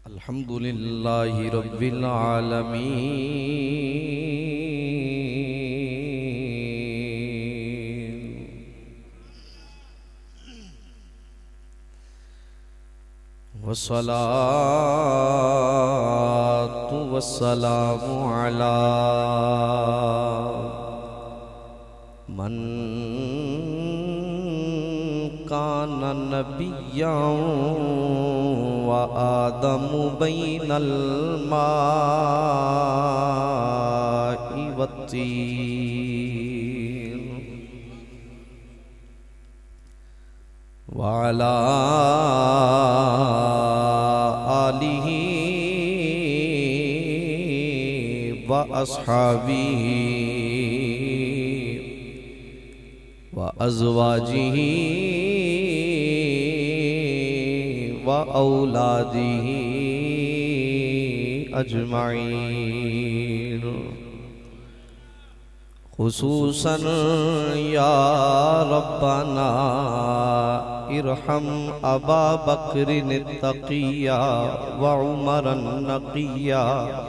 अल्हम्दुलिल्लाहि रब्बिल आलमीन। वस्सलातु वस्सलामु अला मन काना नबिय्यन व आदमु बैनल माइ वत्तीन व अला आलिहि व अस्हाबिहि व अज़वाजिहि व औलादिही अजमाइन। खुसूसन या रब्बना इरहम अबा बकरिन तकिया व उमरन नकिया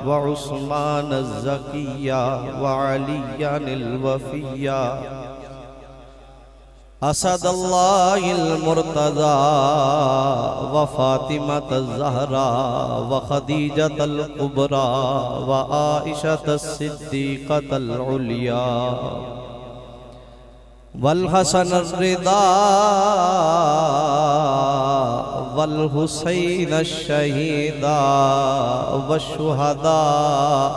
व उस्मान ज़किया व अलियन वफ़िया असदल्लाहिल मुर्तज़ा व फ़ातिमत ज़हरा व ख़दीजतल कुबरा व आइशतस सिद्दीक़तल उलिया वल हसनर रिदा वल हुसैनश शहीदा व शुहदा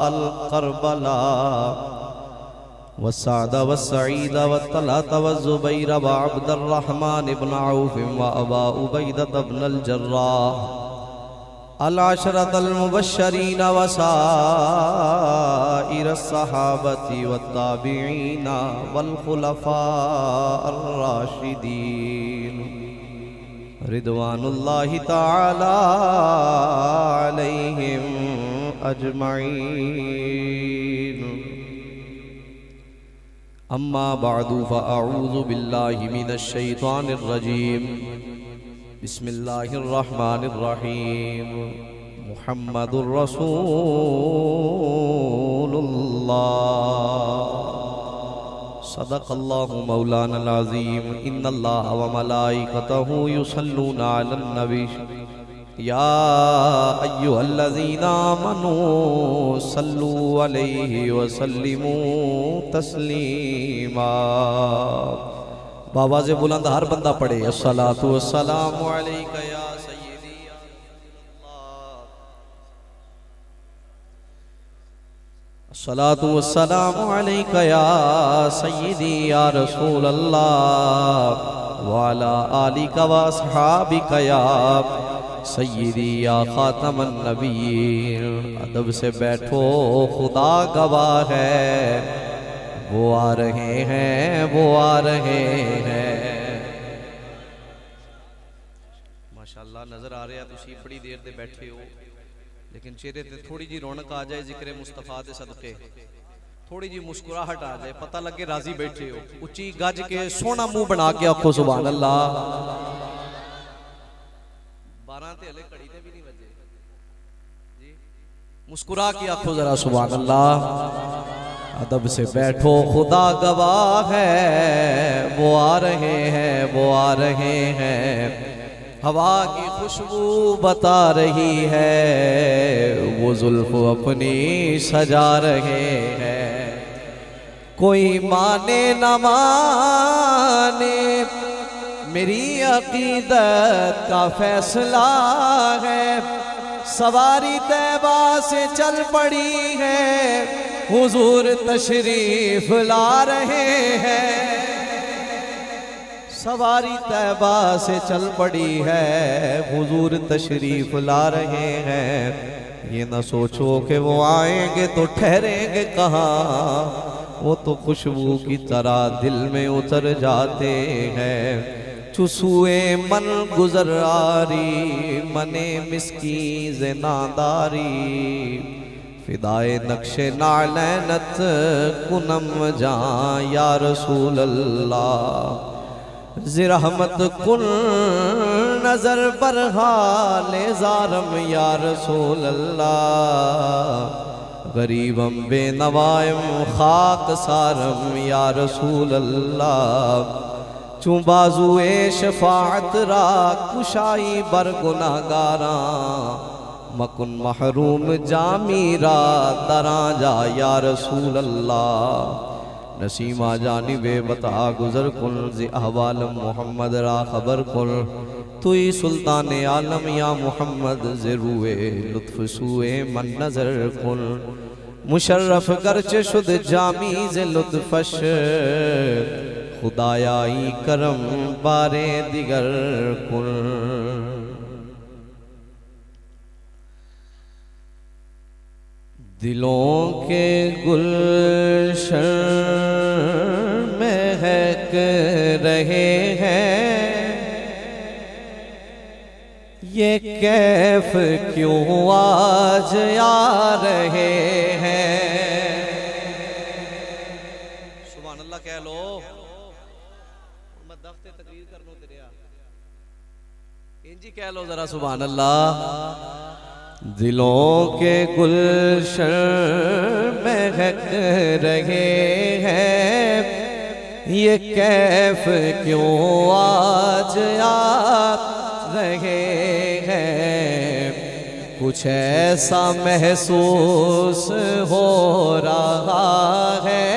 अल करबला वसाद व सईद व तलत व ज़ुबैर व अब्दुर्रहमान इब्न औफ व अबा उबैदत इब्न अल जर्राह अल अशरतल मुबश्शरीन व साइर सहाबती व ताबिईन वल खुलफा अर राशिदीन रिदवानुल्लाहि तआला अलैहिम अजमईन। अम्मा बादु फ़अऊज़ु बिल्लाहि मिनश शैतानिर रजीम। बिस्मिल्लाहिर रहमानिर रहीम। मुहम्मदुर रसूलुल्लाह सदक़ल्लाहु मौलानल अज़ीम। इन्नल्लाहा व मलाइकतहु युसल्लूना अलन नबी या अय्युहल्लज़ीना आमनू सल्लू अलैहि व सल्लिमू तस्लीमा। बाबा से बुलंद हर बंदा पढ़े अस्सलातु वस्सलामु अलैका या सय्यदी या अस्सलातु वस्सलामु अलैका या सय्यदी या रसूल अल्लाह व अला आलिका व अस्हाबिका या सय्यदी या खातमन नबीय्यीन। अदब से बैठो, खुदा गवाह है, वो आ रहे हैं, वो आ रहे हैं। माशाअल्लाह नजर आ रहा है तुसी बड़ी देर से बैठे हो, लेकिन चेहरे ते थोड़ी जी रौनक आ जाए जिक्र मुस्तफा दे सदके, थोड़ी जी मुस्कुराहट आ जाए, पता लगे राजी बैठे हो। उच्ची गज के सोना मुंह बना के आखो सुभान अल्लाह। 12 ते हले घड़ी ने भी नहीं बजे जी, मुस्कुरा के आखो जरा सुभान अल्लाह। अदब से बैठो, खुदा गवाह है, वो आ रहे हैं, वो आ रहे हैं। हवा की खुशबू बता रही है, वो जुल्फ अपनी सजा रहे हैं। कोई माने न माने मेरी अकीदत का फैसला है। सवारी तैबा से चल पड़ी है, हुजूर तशरीफ ला रहे हैं। सवारी तैबा से चल पड़ी है, हुजूर तशरीफ ला रहे हैं। ये न सोचो कि वो आएंगे तो ठहरेंगे कहाँ, वो तो खुशबू की तरह दिल में उतर जाते हैं। चुसुए मन गुजर आरी, मने मिसकी ज़नादारी। फिदाए नक्शे नालैनत कुनम जा या रसूल अल्लाह। ज़िरहमत कुन न नजर बरहाले ज़ारम या रसूल अल्लाह, गरीबम बेनवायम खाक सारम या रसूल अल्लाह। चूं बाजुए शफाअत रा कुशाई बर गुनाहगारा, मकुन महरूम जामीरा दरा जा या रसूल अल्लाह। नसीमा जानिबे बता गुजर कुल ज़ी अहवाल मोहम्मद रा खबर कुल, तुई सुल्तान आलम या मोहम्मद ज़रूए लुत्फ सुए मन नजर कुल। मुशर्रफ गर्च शुद जामी ज़े लुत्फश, खुदायाई करम बारे दिगर कुल। दिलों के गुलशन महक रहे हैं, ये कैफ क्यों आज आ रहे हैं। सुभान अल्लाह कह लो, मैं दफ्ते तकरीर कर लो तेरे इंजी कह लो जरा सुभान अल्लाह। दिलों के गुलशन महक रहे हैं, ये कैफ क्यों आज आ रहे हैं। कुछ ऐसा महसूस हो रहा है,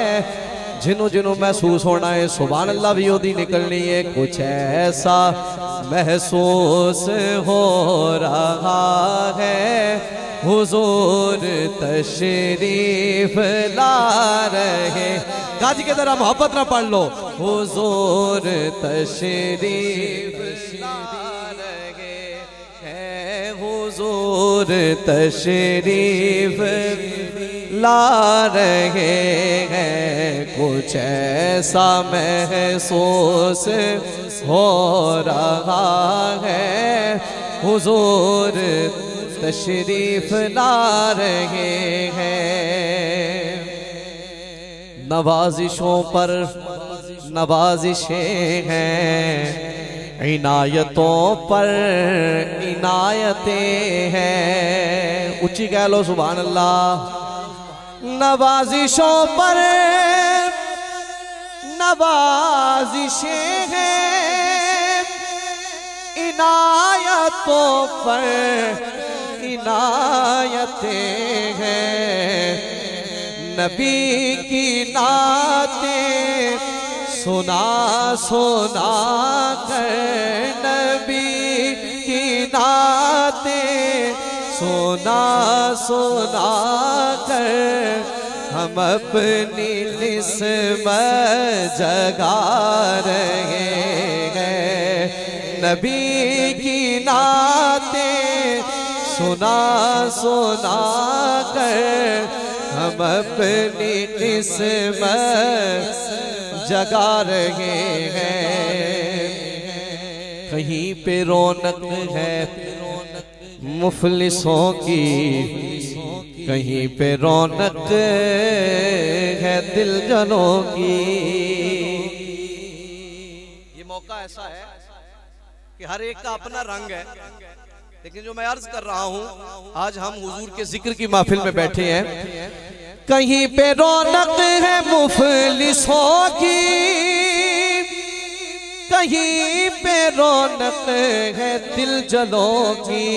जिन्हों जिन्हों महसूस होना है सुभान अल्लाह भी ओदी निकलनी है। कुछ ऐसा महसूस हो रहा है, हुजूर तशरीफ ला रहे। गाजी के तरह मोहब्बत ना पढ़ लो। हुजूर तशरीफ ला रहे हैं, हुजूर तशरीफ ला रहे हैं। कुछ ऐसा महसूस हो रहा है, हुजूर तशरीफ ला रहे हैं। नवाजिशों पर नवाजिशें हैं, इनायतों पर इनायतें हैं। ऊंची कह लो सुभान अल्लाह। नवाजिशों पर नवाजिशें हैं, इनायतों पर इनायतें हैं। नबी की नातें सुना सुना कर, नबी की नातें सुना सुना कर, हम अपनी निस्बत जगा रहे हैं। नबी की नातें सुना सुना कर, हम अपनी निस्बत जगा रहे हैं। कहीं पे रौनक है मुफलिसों की, कहीं पे रौनक है दिलजनों की। ये मौका ऐसा है कि हर एक का अपना रंग है, लेकिन जो मैं अर्ज कर रहा हूं, आज हम हुजूर के जिक्र की महफिल में बैठे हैं। कहीं पे रौनक है मुफलिसों की, कहीं पे रौनक है दिलजनों की।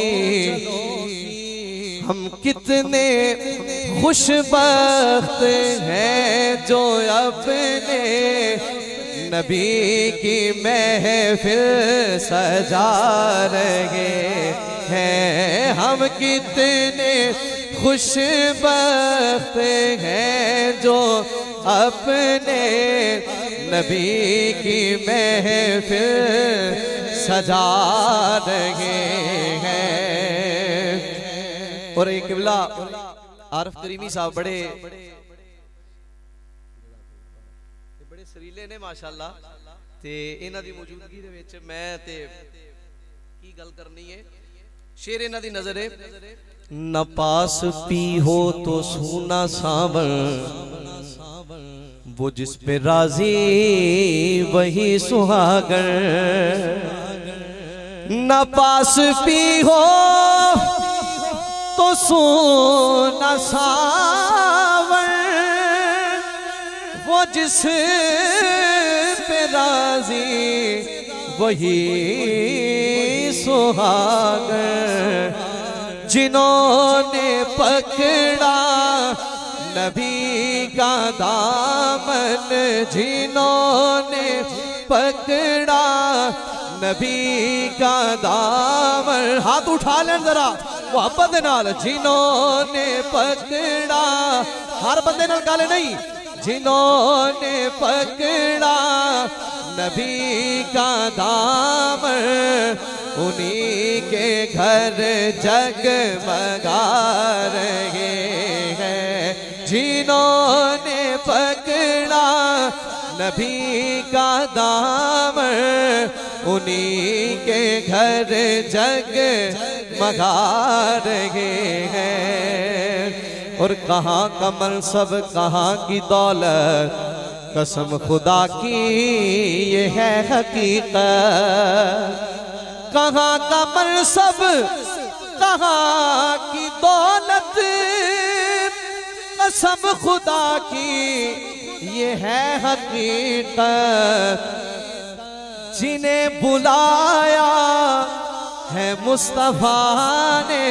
हम कितने खुशबख्त हैं जो अपने नबी की महफिल सजा रहे हैं। हम कितने खुशबख्त हैं जो अपने नबी की महफिल सजा रहे हैं। और एक किबला आरफ करीमी साहब बड़े सरीले ने माशाअल्लाह, ते इन्हां दी मौजूदगी दे विच मैं ते की गल करनी है। शेर इन्हां दी नजर है, न पास पी हो तो सूना सावन, वो जिस पे राजी वही सुहागन। न पास भी हो तो सोना सावर, वो जिस पे राजी वही सुहागर। जिन्होंने पकड़ा नबी का दामन, जिन्होंने पकड़ा नबी का दामन, हाथ उठा लें जरा मोहब्बत नाल। जिन्होंने पकड़ा, हर बंदे नाल गाले नहीं, जिन्होंने पकड़ा नबी का दामन, उन्हीं के घर जगमगा रहे हैं। जिन्होंने पकड़ा नबी का दामन, उन्हीं के घर जगमगा रहे हैं। और कहाँ का मनसब कहाँ की दौलत, कसम खुदा की ये है हकीकत। कहाँ का मनसब कहाँ की दौलत, कसम खुदा की ये है हकीकत। जिन्हें बुलाया है मुस्तफा ने,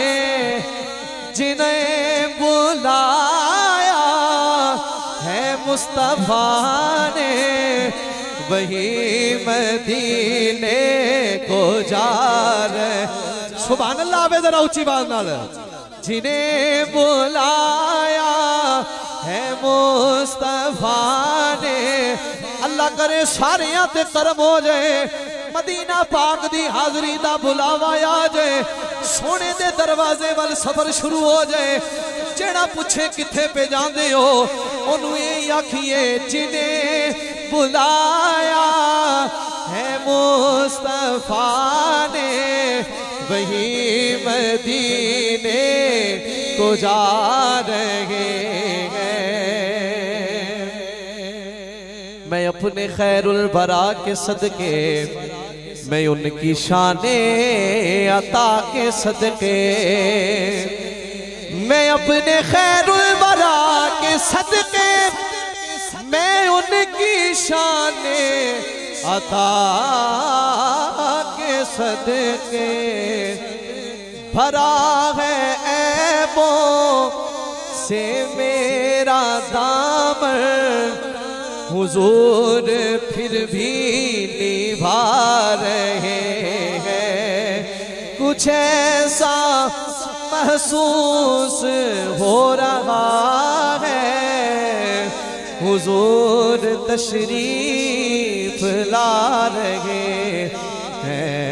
जिन्हें बुलाया है मुस्तफा ने, वही मदीने को जा रहे। सुभान अल्लाह आवे जरा ऊंची बात नाल। जिन्हें बुलाया है मुस्तफा ने, अल्लाह करे सारियां ते करम हो जाए, मदीना पाक दी हाजरी दा बुलावा आ जाए, सोने दे दरवाजे वाल सफर शुरू हो जाए। जेड़ा पूछे किथे पे जांदे हो, ओनू ये आखिए जिन्हें बुलाया है मुस्तफा ने, वही मदीने को जा रहे हैं। मैं अपने खैरुल बरा के सदके, मैं उनकी शाने अता के सदके, मैं अपने खैरुल बरा के सदके, मैं उनकी शाने अता के सदके, भरा है ऐबों से मेरा दामन, हुजूर फिर भी निभा रहे हैं। कुछ ऐसा महसूस हो रहा है, हुजूर तशरीफ ला रहे हैं।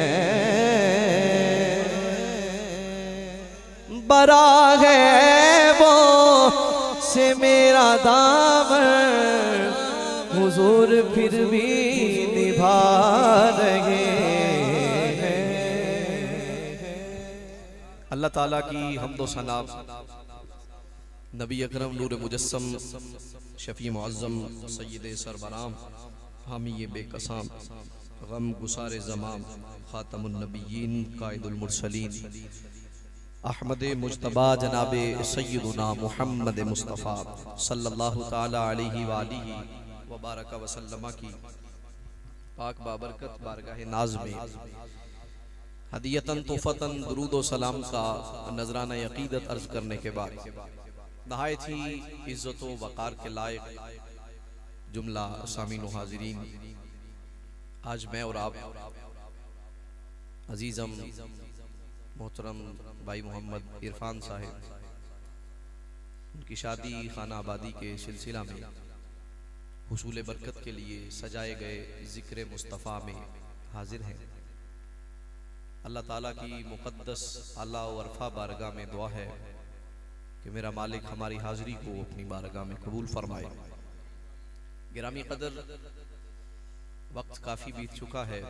बरा है वो से मेरा दामन, हुजूर फिर भी निभा रहे हैं। अल्लाह ताला की हम्दो सना नबी अकरम नूर मुजस्सम शफी मुअज़्ज़म सय्यद सरबराम हामी बेकसाम गम गुसारे ज़माम खातमुन नबिय्यीन कायदुल मुरसलीन अहमद मुज्तबा जनाबे सय्यदुना मुहम्मद मुस्तफ़ा सल्लल्लाहु ताला अलैहि वालिहि व बारक वसल्लम की पाक बाबरकत बारगाह नाज में हदियतन तोहफतन दुरूद व सलाम का नजराना अकीदत अर्ज करने के बाद नहायत ही इज्जत व वक़ार के लायक जुमला सामीन व हाज़िरीन, आज मैं और आप अजीज़म मोहतरम भाई मोहम्मद इरफान साहिब उनकी शादी खाना आबादी के सिलसिला में हुसूल बरकत के लिए सजाए गए ज़िक्र मुस्तफ़ा में हाजिर हैं। अल्लाह ताला की मुक़द्दस आला व अरफा बारगाह में दुआ है कि मेरा मालिक हमारी हाज़िरी को अपनी बारगाह में कबूल फरमाए। गिरामी कदर, वक्त काफ़ी बीत चुका है।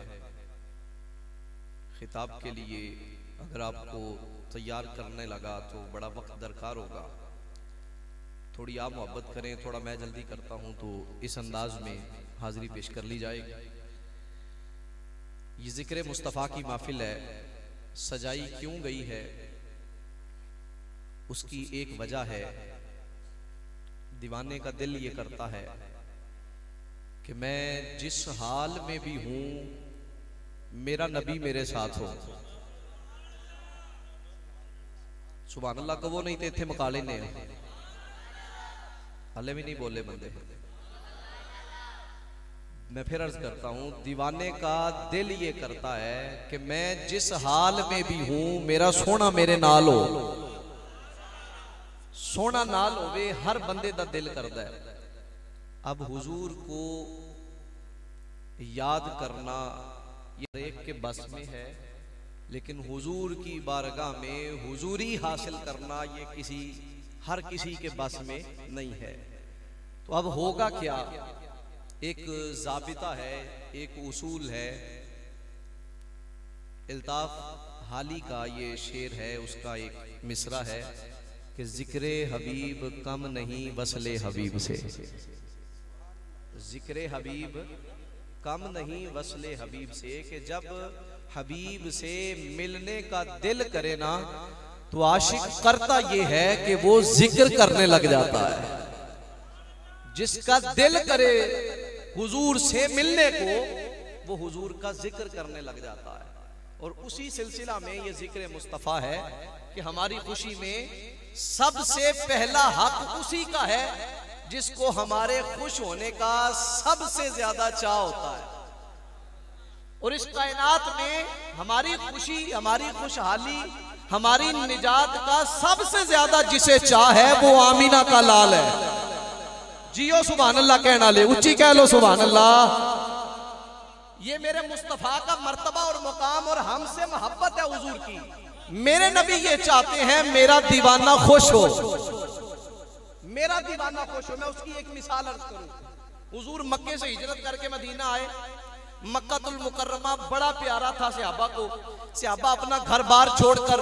खिताब के लिए अगर आपको तैयार करने लगा तो बड़ा वक्त दरकार होगा। थोड़ी आप मोहब्बत करें, थोड़ा मैं जल्दी करता हूं तो इस अंदाज में हाजिरी पेश कर ली जाएगी। ये जिक्र मुस्तफ़ा की महफिल है, सजाई क्यों गई है उसकी एक वजह है। दीवाने का दिल ये करता है कि मैं जिस हाल में भी हूं मेरा नबी मेरे साथ हो। सुभान अल्लाह को वो नहीं थे इतने मकाले ने हले भी नहीं बोले बंदे। मैं फिर अर्ज करता हूं, दीवाने का दिल ये करता है कि मैं जिस हाल में भी हूं मेरा सोना मेरे नाल हो। सोना नाल होवे हर बंदे दा दिल करता है। अब हुजूर को याद करना ये एक के बस में है, लेकिन हुजूर की बारगाह में हुजूरी हासिल करना ये हर किसी के बस में नहीं है। तो अब होगा क्या, एक ज़ाबिता है, एक उसूल है। इल्ताफ हाली का ये शेर है, उसका एक मिसरा है कि जिक्रे हबीब कम नहीं वसले हबीब से। जिक्रे हबीब कम नहीं वसले हबीब से, कि जब हबीब से मिलने का दिल करे ना तो आशिक करता ये है कि वो जिक्र करने लग जाता है। जिसका दिल करे हुजूर से मिलने को वो हुजूर का जिक्र करने लग जाता है। और उसी सिलसिला में ये जिक्र मुस्तफ़ा है कि हमारी खुशी में सबसे पहला हक उसी का है जिसको हमारे खुश होने का सबसे ज्यादा चाह होता है। और इस कायनात में हमारी खुशी, हमारी खुशहाली, हमारी निजात का सबसे ज्यादा जिसे चाह है वो आमीना का लाल है। जियो सुभान अल्लाह कहना ले, ऊंची कह लो सुभान अल्लाह। ये मेरे मुस्तफ़ा का मर्तबा और मुकाम और हमसे मोहब्बत है हुजूर की। मेरे नबी ये चाहते हैं मेरा दीवाना खुश हो, मेरा दीवाना खुश हो। मैं उसकी एक मिसाल अर्ज करूं। हुजूर मक्के से हिजरत करके मदीना आए। मक्कातुल मुकर्रमा बड़ा प्यारा था सहाबा को। सहाबा अपना घर बार छोड़कर,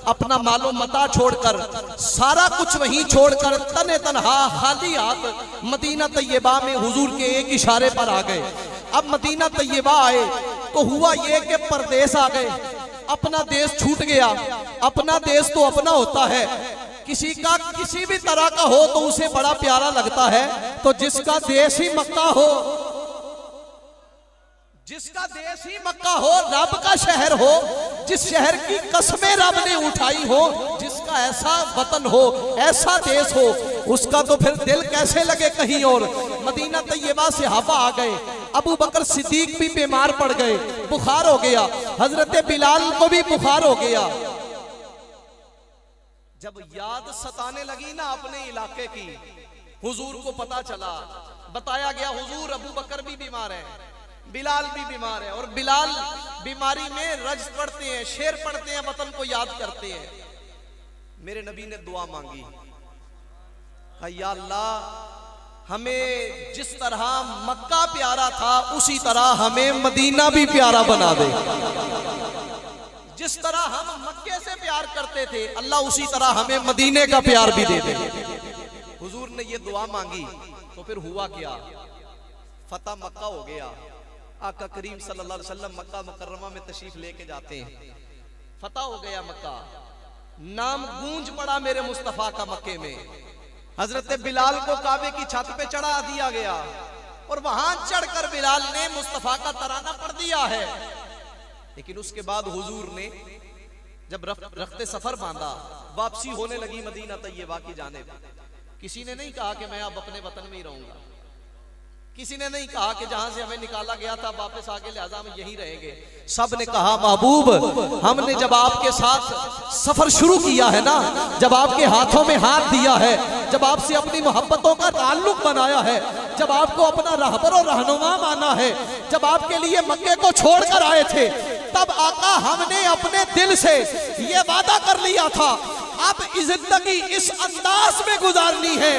अपना मालो मता छोड़कर, सारा कुछ वहीं छोड़कर तने तनहा खाली हाथ मदीना तैयबा में हुजूर के एक इशारे पर आ गए। अब मदीना तैयबा आए तो हुआ ये कि परदेश आ गए, अपना देश छूट गया। अपना देश तो अपना होता है, किसी का किसी भी तरह का हो तो उसे बड़ा प्यारा लगता है। तो जिसका देश ही मक्का हो, जिसका देश ही मक्का हो, रब का शहर हो, जिस शहर की कसमें रब ने उठाई हो, जिसका ऐसा वतन हो, ऐसा देश हो, उसका तो फिर दिल कैसे लगे कहीं और। मदीना तैयबा से सहाबा आ गए। अबू बकर सिद्दीक भी बीमार पड़ गए, बुखार हो गया। हजरत बिलाल को भी बुखार हो गया। जब याद सताने लगी ना अपने इलाके की, हुजूर को पता चला, बताया गया हुजूर अबू बकर भी बीमार है, बिलाल भी बीमार है। और बिलाल बीमारी में रज पढ़ते हैं, शेर पढ़ते हैं, वतन को याद करते हैं। मेरे नबी ने दुआ मांगी, या अल्लाह हमें जिस तरह मक्का प्यारा था उसी तरह हमें मदीना भी प्यारा बना दे। जिस तरह हम मक्के से प्यार करते थे अल्लाह उसी तरह हमें मदीने का प्यार भी दे दे। हुजूर ने ये दुआ मांगी तो फिर हुआ क्या, फतह मक्का हो गया। आका करीम सल्लल्लाहु अलैहि वसल्लम मक्का मुकर्रमा में तशरीफ लेके जाते हैं। फतह हो गया मक्का, नाम गूंज पड़ा मेरे मुस्तफ़ा का मक्के में। हजरत बिलाल को काबे की छत पे चढ़ा दिया गया और वहां चढ़कर बिलाल ने मुस्तफ़ा का तराना पढ़ दिया है। लेकिन उसके बाद हुजूर ने जब रखते सफर बांधा, वापसी होने लगी मदीना तैयबा की जानिब, किसी ने नहीं कहा कि मैं अब अपने वतन में ही रहूंगा। किसी ने नहीं कहा कि जहां से हमें निकाला गया था वापस आके लिहाजा हम यहीं रहेंगे। सब ने कहा महबूब, हमने जब आपके साथ सफर शुरू किया है ना, जब आपके हाथों में हाथ दिया है, जब आपसे अपनी मोहब्बतों का ताल्लुक बनाया है, जब आपको अपना रहबर और रहनुमा माना है, जब आपके लिए मक्के को छोड़कर आए थे, तब आका हमने अपने दिल से ये वादा कर लिया था अब जिंदगी इस अंदाज में गुजारनी है,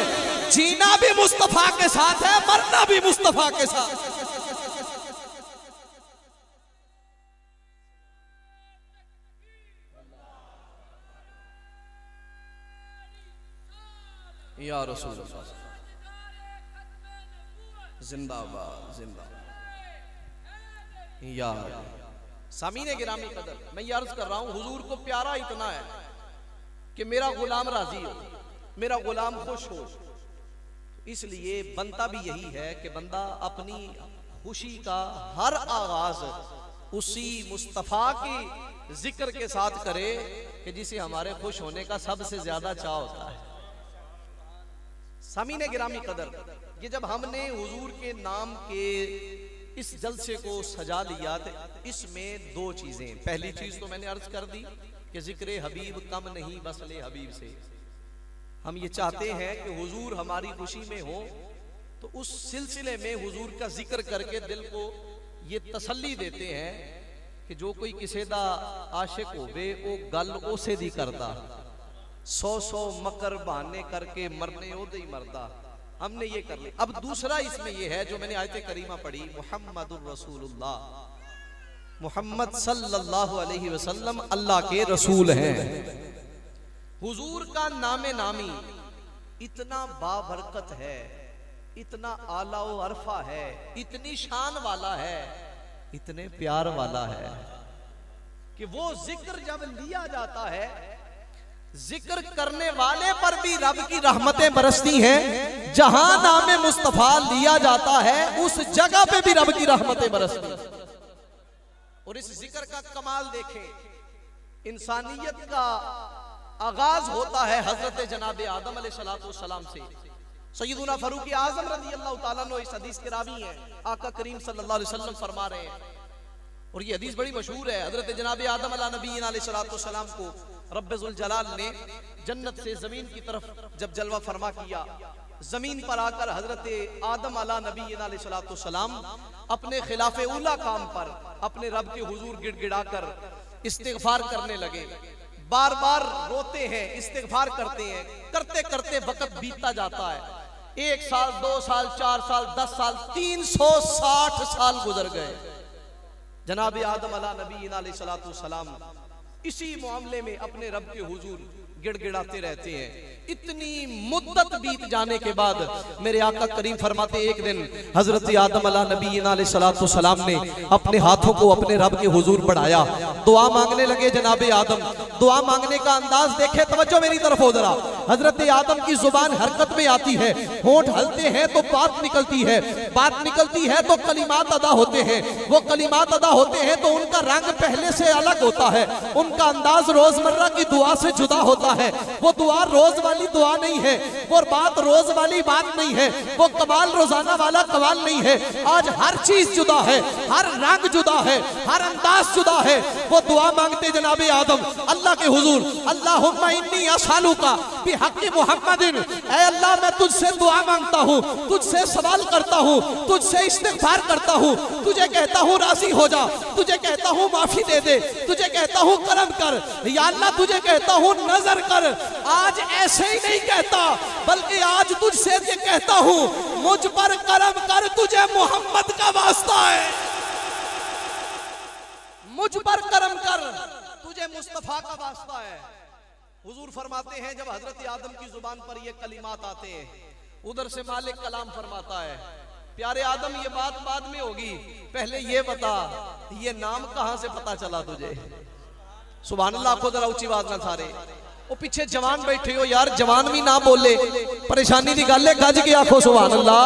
जीना भी मुस्तफा के साथ है, मरना भी मुस्तफा के साथ। या रसूल जिंदाबाद जिंदाबाद। या सामीने गिरामी कदर, मैं ये अर्ज कर रहा हूं, हुजूर को प्यारा इतना है कि मेरा गुलाम राजी हो, मेरा गुलाम खुश हो। इसलिए बनता भी यही है कि बंदा अपनी खुशी का हर आगाज उसी मुस्तफ़ा की जिक्र के साथ करे कि जिसे हमारे खुश होने का सबसे ज्यादा चाह होता है। सामीने गिरामी कदर, ये जब हमने हुजूर के नाम के इस जलसे को सजा लिया तो इसमें दो चीजें, पहली चीज तो मैंने अर्ज कर दी कि जिक्र हबीब कम नहीं वस्ले हबीब से। हम ये चाहते हैं कि हुजूर हमारी खुशी में हो, तो उस सिलसिले में हुजूर का जिक्र करके दिल को ये तसल्ली देते हैं कि जो कोई किसी दा आशिक होवे वो गल उसे दी करता, 100 मकर बहाने करके मरने ओदे ही मरदा। हमने ये कर लिया। अब दूसरा इसमें ये है जो मैंने आयत करीमा पढ़ी, मुहम्मदुर रसूलुल्लाह, मुहम्मद सल्लल्लाहु अलैहि वसल्लम अल्लाह के रसूल हैं। हुजूर का नामे नामी इतना बाबरकत है, इतना आला व अरफा है, इतनी शान वाला है, इतने प्यार वाला है कि वो जिक्र जब लिया जाता है, जिक्र करने वाले पर भी रब की रहमतें बरसती हैं। जहां नामे मुस्तफा लिया जाता है उस जगह पे भी रब की रहमतें बरसती हैं। और इस जिक्र का कमाल देखें, इंसानियत का आगाज होता है हजरत जनाब आदम अलैहिस्सलाम से। सैयदुना फारूक आजम रज़ी अल्लाह तआला अन्हु इस हदीस के रावी हैं। आका करीम सल्लल्लाहु अलैहि वसल्लम फरमा रहे हैं, और ये हदीस बड़ी मशहूर है, हजरत जनाब आदम अला नबी अलैहिस्सलाम को रब्बे जुल जलाल ने जन्नत से जमीन की तरफ जब जलवा फरमा किया, जमीन पर आकर हजरत आदम अला नबी अलैहिस्सलाम अपने खिलाफे उला काम पर अपने रब के हुजूर गिड़गिड़ाकर इस्तिगफार करने लगे। बार बार रोते हैं, इस्तिगफार करते हैं, करते करते वक्त बीतता जाता है। 1 साल, 2 साल, 4 साल, 10 साल, 360 साल गुजर गए। जनाब आदम अला नबी अलैहिस्सलाम इसी मामले में अपने रब के हुजूर गिड़गिड़ाते रहते हैं। इतनी मुद्दत बीत जाने के बाद मेरे आका करीम फरमाते, एक दिन हजरत आदम अला नबी अलैहिस्सलाम ने अपने हाथों को अपने रब के हुजूर बढ़ाया, दुआ मांगने लगे। जनाब आदम दुआ मांगने का अंदाज देखे, तवज्जो मेरी तरफ हो जरा। हजरत आदम की जुबान हरकत में आती है, होंठ हलते हैं तो बात निकलती है, बात निकलती है तो कलिमात अदा होते हैं, वो कलिमात अदा होते हैं तो उनका रंग पहले से अलग होता है, उनका अंदाज रोजमर्रा की दुआ से जुदा होता है। वो दुआ रोज वाली दुआ नहीं है, वो बात रोज वाली बात नहीं है, वो कमाल रोजाना वाला कमाल नहीं है। आज हर चीज जुदा है, हर रंग जुदा है, हर अंदाज जुदा है। वो दुआ मांगते जनाब आदम अल्लाह के हुजूर, अल्लाहुम्मा इन्नी असअलुका बिहक़्क़ि मुहम्मदिन, ऐ अल्लाह मैं तुझसे दुआ मांगता हूँ, तुझसे सवाल करता हूँ, तुझसे इस्तिग़फ़ार करता हूँ, तुझे कहता हूँ राजी हो जा, तुझे कहता हूँ माफी दे दे, तुझे कहता हूँ करम कर, या अल्लाह तुझे कहता हूँ नजर कर। आज ऐसे ही नहीं कहता, बल्कि आज तुझसे ये कहता हूँ मुझ पर करम कर, तुझे मोहम्मद का वास्ता है, मुझ पर करम कर, तुझे मुस्तफा का वास्ता है। हुजूर फरमाते हैं जब हजरत आदम की जुबान पर ये कलिमात आते हैं, उधर से मालिक कलाम फरमाता है, प्यारे आदम ये बात बाद में होगी, पहले ये बता ये नाम कहां से पता चला तुझे। सुभान अल्लाह, आपको जरा ऊंची आवाज ना सारे, वो पीछे जवान बैठे हो यार, जवान भी ना बोले, परेशानी की गल है, गज के आखो सुभान अल्लाह।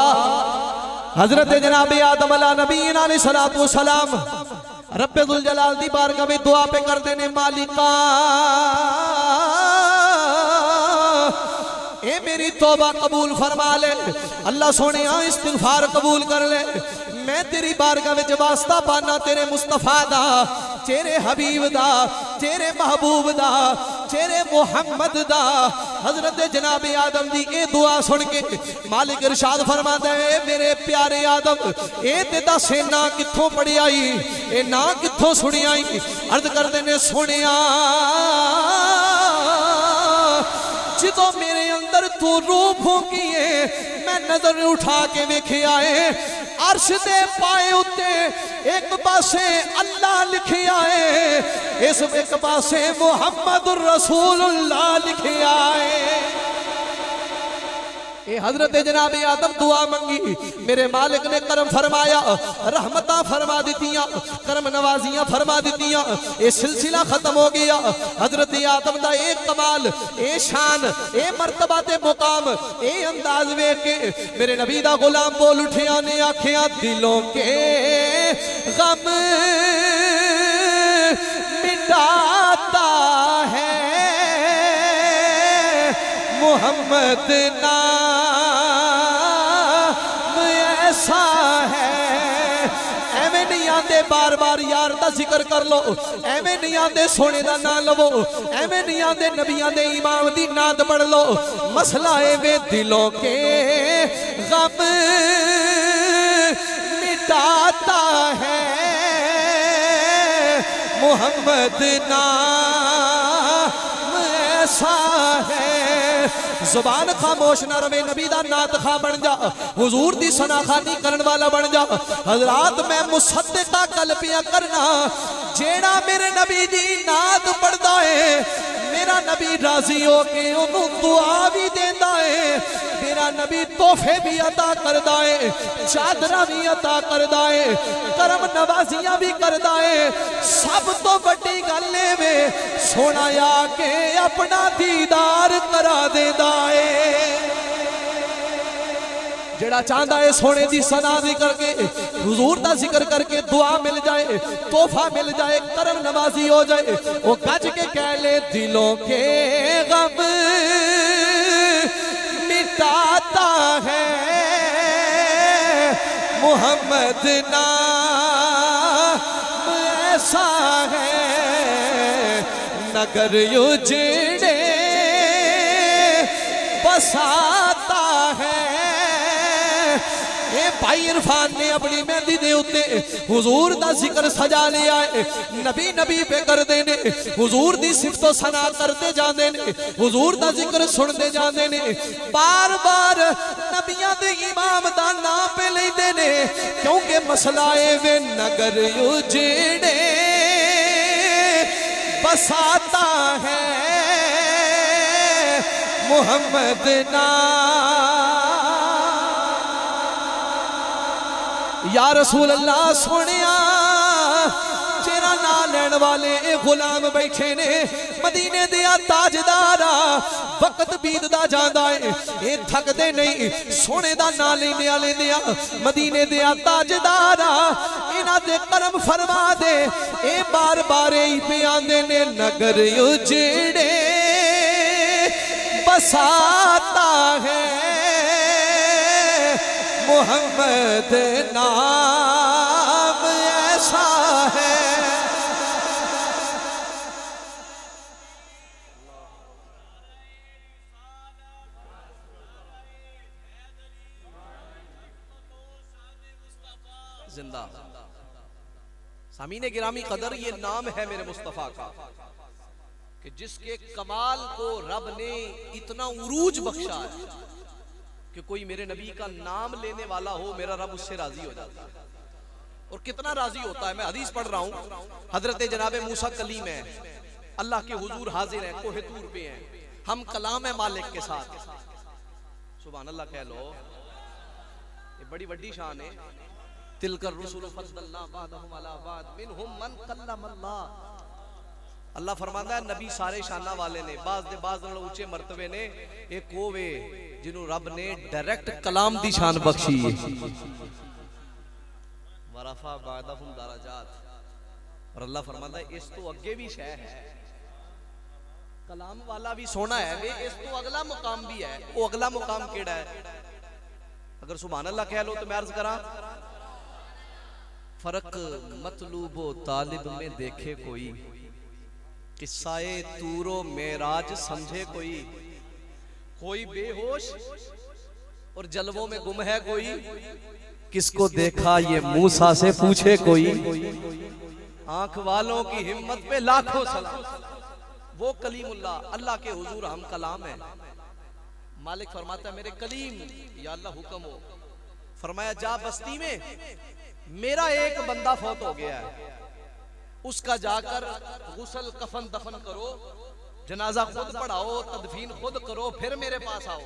हजरत जनाब आदम अला नबी अलैहिस्सलाम रब्बे जुल जलाल दी बारगाह में दुआ पे कर देने, मालिका ए मेरी तौबा कबूल फरमा ले, अल्लाह सोने इस्तिग़फ़ार कबूल कर ले, मैं तेरी बारगाह में वास्ता पाना तेरे मुस्तफा दा, तेरे हबीब दा, तेरे महबूब दा, तेरे मोहम्मद दा। हजरत जनाब आदम दी ए दुआ सुन के मालिक इरशाद फरमाता है, मेरे प्यारे आदम ए ते दस ना कित्थों पढ़ी आई, ए ना कित्थों सुनी आई। अर्ज करदे ने सुनिया जो मेरे अंदर तू रूह फूकी है, मैं नजर उठा के वेखे आए, अर्श दे पाए उत्ते एक पासे अल्लाह लिखिया है, इस एक पासे मुहम्मदुर रसूलुल्लाह लिखिया है। ए हजरत जनाब आदम दुआ मंगी, मेरे मालिक ने करम फरमाया, रहमता फरमा दितियां, करम नवाजियां फरमा दितियां, ए सिलसिला खत्म हो गया। हजरत आदम दा एक कमाल, ए शान, ए मर्तबा ते मुकाम, ए अंदाज वेख के मेरे नबी दा गुलाम बोल उठिया ने आखिया, दिलों के गम मिटाता है मोहम्मद नाम ऐसा है। एवें नहीं आंदे बार बार यार दा जिक्र कर लो, एवें नहीं आंदे सोने दा नाम लवो, एवें नहीं आंदे नबियां दे इमाम दी नात पढ़ लो। मसला एवें दिलों के गम मिटाता है मोहम्मद नाम ऐसा है। जुबान खामोश ना रवे, नबी दा नात खा बन जा, हुजूर दी सनाखानी करन वाला बन जा। हजरात मैं मुसद्दिका कल पिया करना, जेड़ा मेरे नबी दी नात पढ़दा है मेरा नबी राजी हो के उन्होंने दुआ भी देता है, मेरा नबी तोहफे भी अता करदा है, चादरा भी अता करदा है, करम नवाजियां भी करदा है। सब तो बड़ी गल है सोना आके अपना दीदार करा देता है। जेड़ा चाहता है सोने की सना भी करके हुजूर का जिक्र करके दुआ मिल जाए, तोहफा मिल जाए, करम नवाजी हो जाए, वो गज के कह ले, दिलों के गम मिटाता है मोहम्मद नाम ऐसा है। नगर उजड़े बसाता है। भाई इरफान ने अपनी मेहंदी दे उत्ते हुजूर दा जिक्र सजा लिया है, नबी नबी पे करते ने, हुजूर दी सिफतो सना करते जाते ने, हुजूर दा जिक्र सुनते जाते ने, बार बार नबियां दे इमाम दा नाम पे लेते ने, क्योंकि मसला है वे नगर उजड़े बसाता है मोहम्मद या रसूल अल्लाह सोनिया। तेरा ना लैन वाले ए गुलाम बैठे ने मदीने दिया ताजदारा, वक्त बीतदा जांदा है, ए थकदे नहीं, सोने दा ना लेने वाले दिया मदीने दिया ताजदारा, इन्हां दे करम फरमा दे। ए बार बार ही पे आंदे ने, नगर उजड़े बसाता है मोहम्मद नाम ऐसा है। जिंदा सामीने गिरामी कदर, ये नाम है मेरे मुस्तफा का कि जिसके कमाल को रब ने इतना उरूज बख्शा है कि कोई मेरे नबी का नाम लेने वाला हो, मेरा रब उससे राजी हो जाता है। और कितना राजी होता है, मैं हदीस पढ़ रहा हूं, हजरत जनाब मूसा कलीम है, अल्लाह के हुजूर हाजिर है, कोहे तूर पे हैं, हम कलाम है मालिक के साथ। सुभान अल्लाह कह लो, ये बड़ी बड़ी शान है। तिलकर रुसुल फज़्ज़लना बअदहुम अला बअद मिनहुम मन कल्लम अल्लाह। अल्लाह फरमाता है नबी सारे शाना वाले ने, बाज ऊंचे मर्तबे ने, एक वो वे जिन्हों रब ने डायरेक्ट कलाम दी शान बख्शी है। वरफा बअदहुम दरजात, और अल्लाह फरमाता है इस तो अगे भी शय है, कलाम वाला भी सोना है वे, इस तो अगला मुकाम भी है। वो अगला मुकाम केड़ा है? अगर सुभान अल्लाह कह लो तो मैं अर्ज करा, फर्क मतलूबो तालिब में देखे कोई, किस्साए तूरो मेराज समझे कोई, कोई बेहोश और जलवों में गुम है कोई, किसको देखा ये मूसा से पूछे कोई, आंख वालों की हिम्मत पे लाखों सलाम। वो कलीमुल्लाह, अल्लाह के हुजूर हम कलाम है। मालिक फरमाता है मेरे कलीम, या अल्लाह हुक्म हो, फरमाया जा बस्ती में मेरा एक बंदा फौत हो गया है, उसका जाकर गुस्ल कफन दफन करो, जनाजा खुद पढ़ाओ, तदफीन खुद करो, फिर मेरे पास आओ।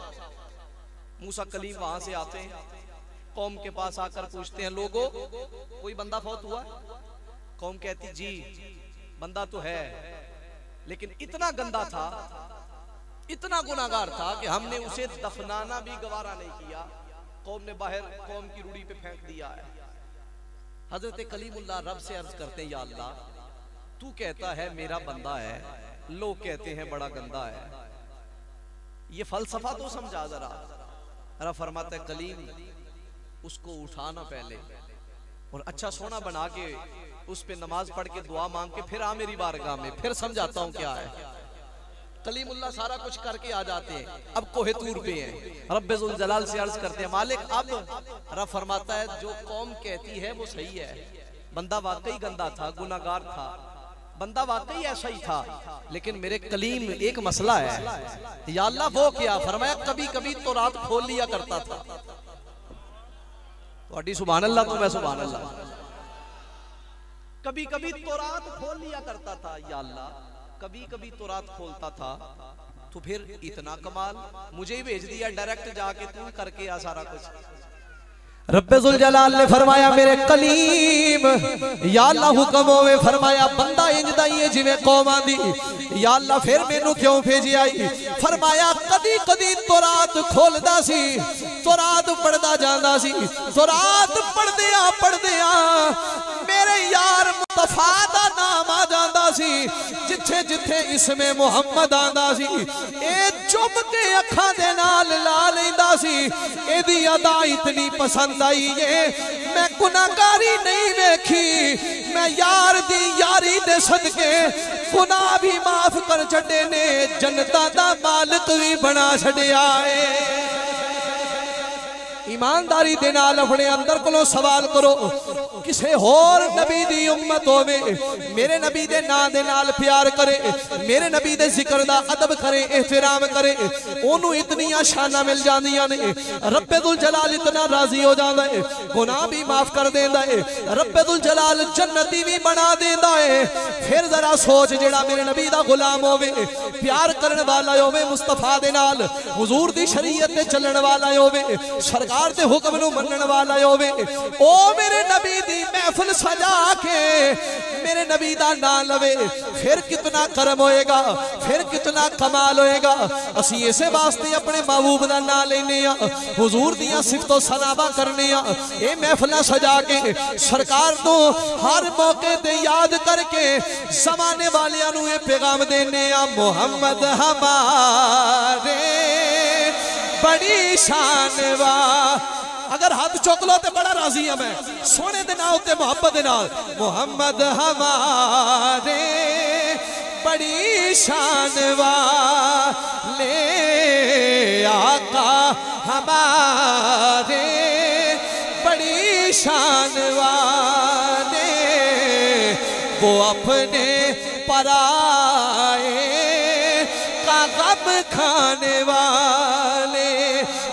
मूसा कलीम वहां से आते हैं, कौम के पास आकर पूछते हैं, लोगों कोई बंदा फौत हुआ? कौम कहती जी बंदा तो है, लेकिन इतना गंदा था, इतना गुनाहगार था कि हमने उसे दफनाना भी गवारा नहीं किया। कौम ने बाहर कौम की रूढ़ी पे फेंक दिया है। हजरत कलीमुल्लाह रब से अर्ज करते हैं, या अल्लाह तू कहता है मेरा बंदा है, लोग कहते हैं बड़ा गंदा है, ये फलसफा तो समझा जरा। रब फरमाता है कलीम उसको उठाना पहले और अच्छा सोना बना के उस पे नमाज पढ़ के दुआ मांग के फिर आ मेरी बारगाह में, फिर समझाता हूं क्या है। कलीमुल्लाह सारा कुछ करके आ जाते हैं। अब कोहे तूर पे हैं, रब्बुल जलाल से अर्ज करते हैं, मालिक अब। रब फरमाता है जो कौम कहती है वो सही है, बंदा वाकई गंदा था, गुनाहगार था, बंदा वाकई ऐसा ही था, लेकिन मेरे कलीम एक मसला है। या अल्लाह वो क्या? फरमाया कभी कभी तो रात खोल लिया करता था। तो सुभान अल्लाह, तो मैं सुभान अल्लाह। कभी कभी तो रात खोल लिया करता था, या अल्लाह कभी कभी तो रात खोलता था, तो फिर इतना कमाल, मुझे ही भेज दिया डायरेक्ट, जाके तू करके आ सारा कुछ। रब्बुल जलाल ने फरमाया मेरे कलीम, या अल्लाह हुक्म होवे, फरमाया बंदा इंजदा ही है जिवें कौम आंदी, या अल्लाह फिर मैनू क्यों भेजी आई? फरमाया कदी कदी तो रात खोलदा सी, तो रात पढ़दा जांदा सी, तो रात पढ़दिया मेरे यार मुस्तफा दा नाम आ जांदा सी, जिथे जिथे इसमें मुहम्मद आंदा सी, ए चुप के अखां दे नाल ला लैंदा सी। एदी अदा इतनी पसंद आई है, मैं गुनाहगारी नहीं वेखी, मैं यार दी यारी दे सदके गुनाह भी माफ कर छड़े ने, जन्नतां दा मालिक भी बना छड़िया है। ईमानदारी दे नाल अपने अंदर कोलों सवाल करो, किसे होर नबी दी उम्मत होवे, मेरे नबी दे नाम दे नाल प्यार करे, मेरे नबी दे जिक्र दा अदब करे, एहतराम करे, ओनू इतनी शाना मिल जांदियां ने, रब्बुल जलाल इतना राजी हो जांदा है, गुनाह भी माफ कर देंदा है, रब्बुल जलाल जन्नती भी बना देंदा है। फिर जरा सोच, जेड़ा मेरे नबी दा गुलाम होवे, प्यार करने वाला होवे मुस्तफा दे नाल, हुजूर दी शरीयत ते चलण वाला होवे, सरकार दे हुक्म नू मनण वाला होवे, ओ मेरे नबी दी महफिल सजा के मेरे नबी दा नाम लवे, फिर कितना करम होएगा, फिर कितना कमाल होएगा। असी इसे वास्ते अपने महबूब दा नाम लेने आ, हुजूर दियां सिफतो सलावा करने आ, ए महफिल सजा के सरकार तो हर मौके ते याद करके जमाने वालियां नू ये पैगाम देने आ, मोहम्मद हमारे बड़ी शान वा। अगर हाथ चुक लो तो बड़ा राजी है मैं, सोने दे नाल ते मोहब्बत दे नाल, मोहम्मद हमारे बड़ी शान वाले, आका हमारे बड़ी शान वाले, वो अपने पराए का गम खाने वाले।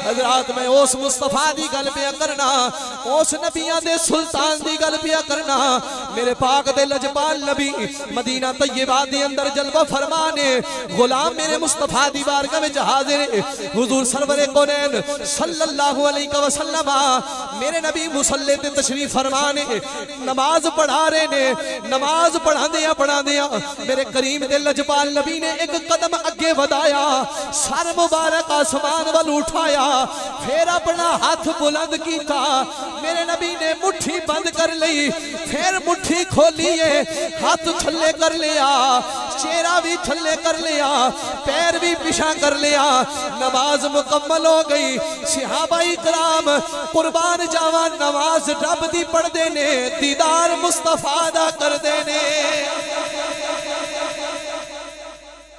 हजरात मैं उस मुस्तफा दी गल पिया करना, उस नबियां दे सुल्तान दी गल पिया करना, मेरे पाक दे लजपाल नबी मदीना तैयबा दे अंदर जलवा फरमाने, गुलाम मेरे मुस्तफा दी बारगाह में हाजिर, हुजूर सरवरे कौनैन सल्लल्लाहु अलैहि वसल्लम मेरे नबी मुसल्ले ते तशरीफ फरमाने, नमाज पढ़ा रहे ने, नमाज पढ़ांदियां मेरे करीम दे लजपाल नबी ने एक कदम अगे बढ़ाया, सर मुबारक आसमान वाल उठाया, फिर अपना हाथ बुलंद किया, मेरे नबी ने मुट्ठी बंद कर ली, फिर मुट्ठी खोलिए, हाथ थल्ले कर लिया, चेहरा भी थल्ले कर लिया, पैर भी पीछा कर लिया, नमाज मुकम्मल हो गई। सहाबाई कराम कुर्बान जावा, नमाज रब दी पढ़दे ने, दीदार मुस्तफा दा करदे ने।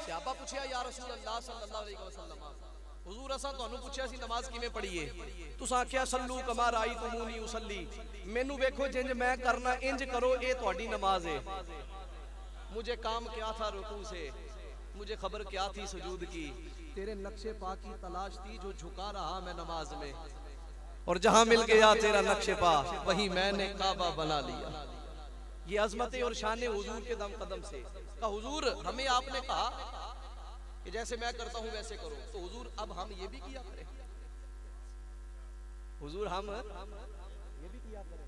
सहाबा पूछया या रसूल अल्लाह सल्लल्लाहु अलैहि वसल्लम, हुजूर असा तुहानू पूछया सी नमाज किवें पढ़ीए, तुसां आख्या सल्लू कमा राईतुमूनी उसल्ली, मैनू वेखो जिंज मैं करना इंज करो, ये तुहाडी नमाज है। मुझे काम क्या था रुकू से, मुझे खबर क्या थी सुजूद की, तेरे नक्शे पा की तलाश थी जो झुका रहा मैं नमाज में, और जहां मिल गया तेरा नक्शे पा वही मैंने काबा बना लिया। ये अजमत और शान हुजूर के दम कदम से का, हुजूर हमें आपने कहा कि जैसे मैं करता हूं वैसे करो, तो हुजूर अब हम ये भी किया करें। हुजूर हम ये भी किया करें।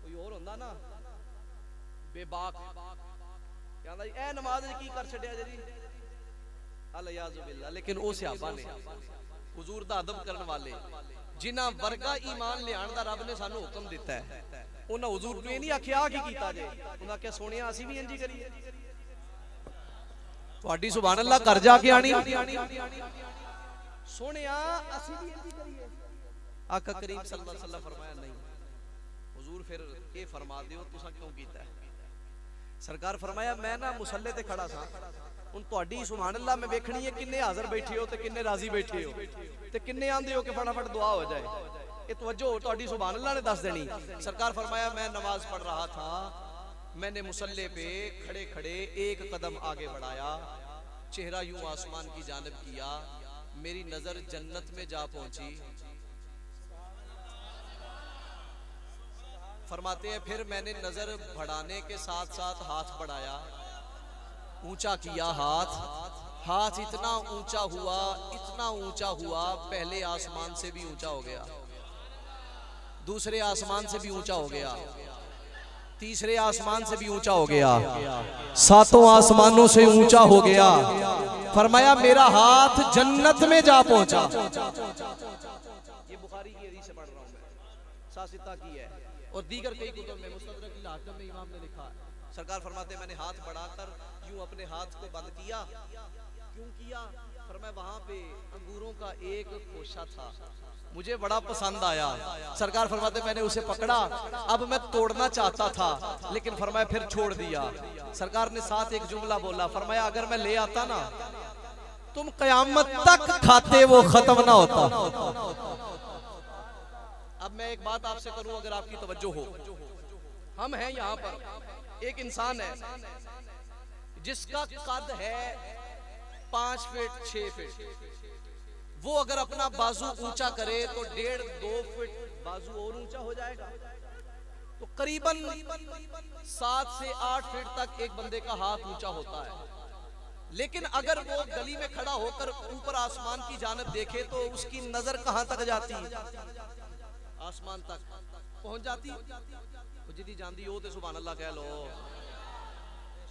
कोई और होंदा ना बेबाक कहंदा ए नमाज की कर छड़िया जी अलियाज़ु बिल्लाह, लेकिन ओ सियाबा ने हुजूर दा अदब करने वाले जिन्हां वर्गा ईमान लियाण दा रब ने सानू हुक्म दिता है, उन्हां हुजूर ने नहीं आखिया की कीता जे, उन्हां क्या सोनिया असीं भी इंज करिए। तुहाडी सुभान अल्लाह कर जाके आनी सोनिया असीं भी इंज करिए। आका करीम सल्लल्लाहु अलैहि वसल्लम फरमाया नहीं हुजूर फिर ये फरमा दियो तुसां क्यों कीता है। सरकार फरमाया मैं ना मुसल्ले ते खड़ा सा, हुण तुहाडी सुभान अल्लाह मैं वेखनी है किन्ने हाज़र बैठे हो ते किन्ने राजी बैठे हो ते किन्ने आंदे हो कि फटाफट दुआ हो जाए। ये तवज्जो तुहाडी सुभान अल्लाह ने दस देनी। सरकार फरमाया मैं नमाज पढ़ रहा था, मैंने मुसल्ले पे खड़े खड़े एक कदम आगे बढ़ाया, चेहरा यूं आसमान की जानिब किया, मेरी नजर जन्नत में जा पहुंची। फरमाते हैं फिर मैंने नजर बढ़ाने के साथ साथ हाथ बढ़ाया, ऊंचा किया हाथ इतना ऊंचा हुआ पहले आसमान से भी ऊंचा हो गया, दूसरे आसमान से भी ऊंचा हो गया, तीसरे आसमान से भी ऊंचा हो गया, सातों आसमानों से ऊंचा हो गया। फरमाया मेरा हाथ जन्नत में जा पहुंचा। ये बुखारी की हदीस से पढ़ रहा हूं मैं, सासिता की है और दीगर कई कुतुब में, मुस्तदरक अल हाकिम में इमाम ने लिखा है। सरकार फरमाते मैंने हाथ बढ़ाकर यूं अपने हाथ को बंद किया। क्यों किया? फरमाया वहां पे अंगूरों का एक खोशा था, मुझे बड़ा पसंद आया। सरकार फरमाते मैंने उसे पकड़ा, अब मैं तोड़ना चाहता था लेकिन फरमाया फिर छोड़ दिया। सरकार ने साथ एक जुमला बोला, फरमाया अगर मैं ले आता ना तुम कयामत तक खाते वो खत्म ना होता। अब मैं एक बात आपसे करूं अगर आपकी तवज्जो हो, हम हैं यहाँ पर, एक इंसान है जिसका कद है 5 फीट 6 फीट, वो अगर अपना बाजू ऊंचा करे तो 1.5-2 फीट बाजू और ऊंचा हो जाएगा, तो करीबन 7 से 8 फीट तक एक बंदे का हाथ ऊंचा होता है। लेकिन अगर वो गली में खड़ा होकर ऊपर आसमान की जानिब देखे तो उसकी नजर कहां तक जाती? आसमान तक पहुंच जाती। जिदी जानती हो तो सुभान अल्लाह कह लो।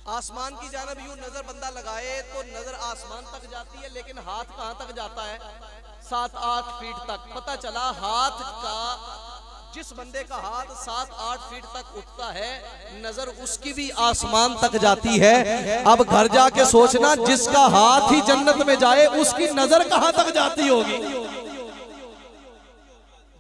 आसमान की जानिब यूं नजर बंदा लगाए तो नजर आसमान तक जाती है, लेकिन हाथ कहां तक जाता है? 7-8 फीट तक। पता चला हाथ का, जिस बंदे का हाथ 7-8 फीट तक उठता है नजर उसकी भी आसमान तक जाती है। अब घर जाके सोचना जिसका हाथ ही जन्नत में जाए उसकी नजर कहां तक जाती होगी।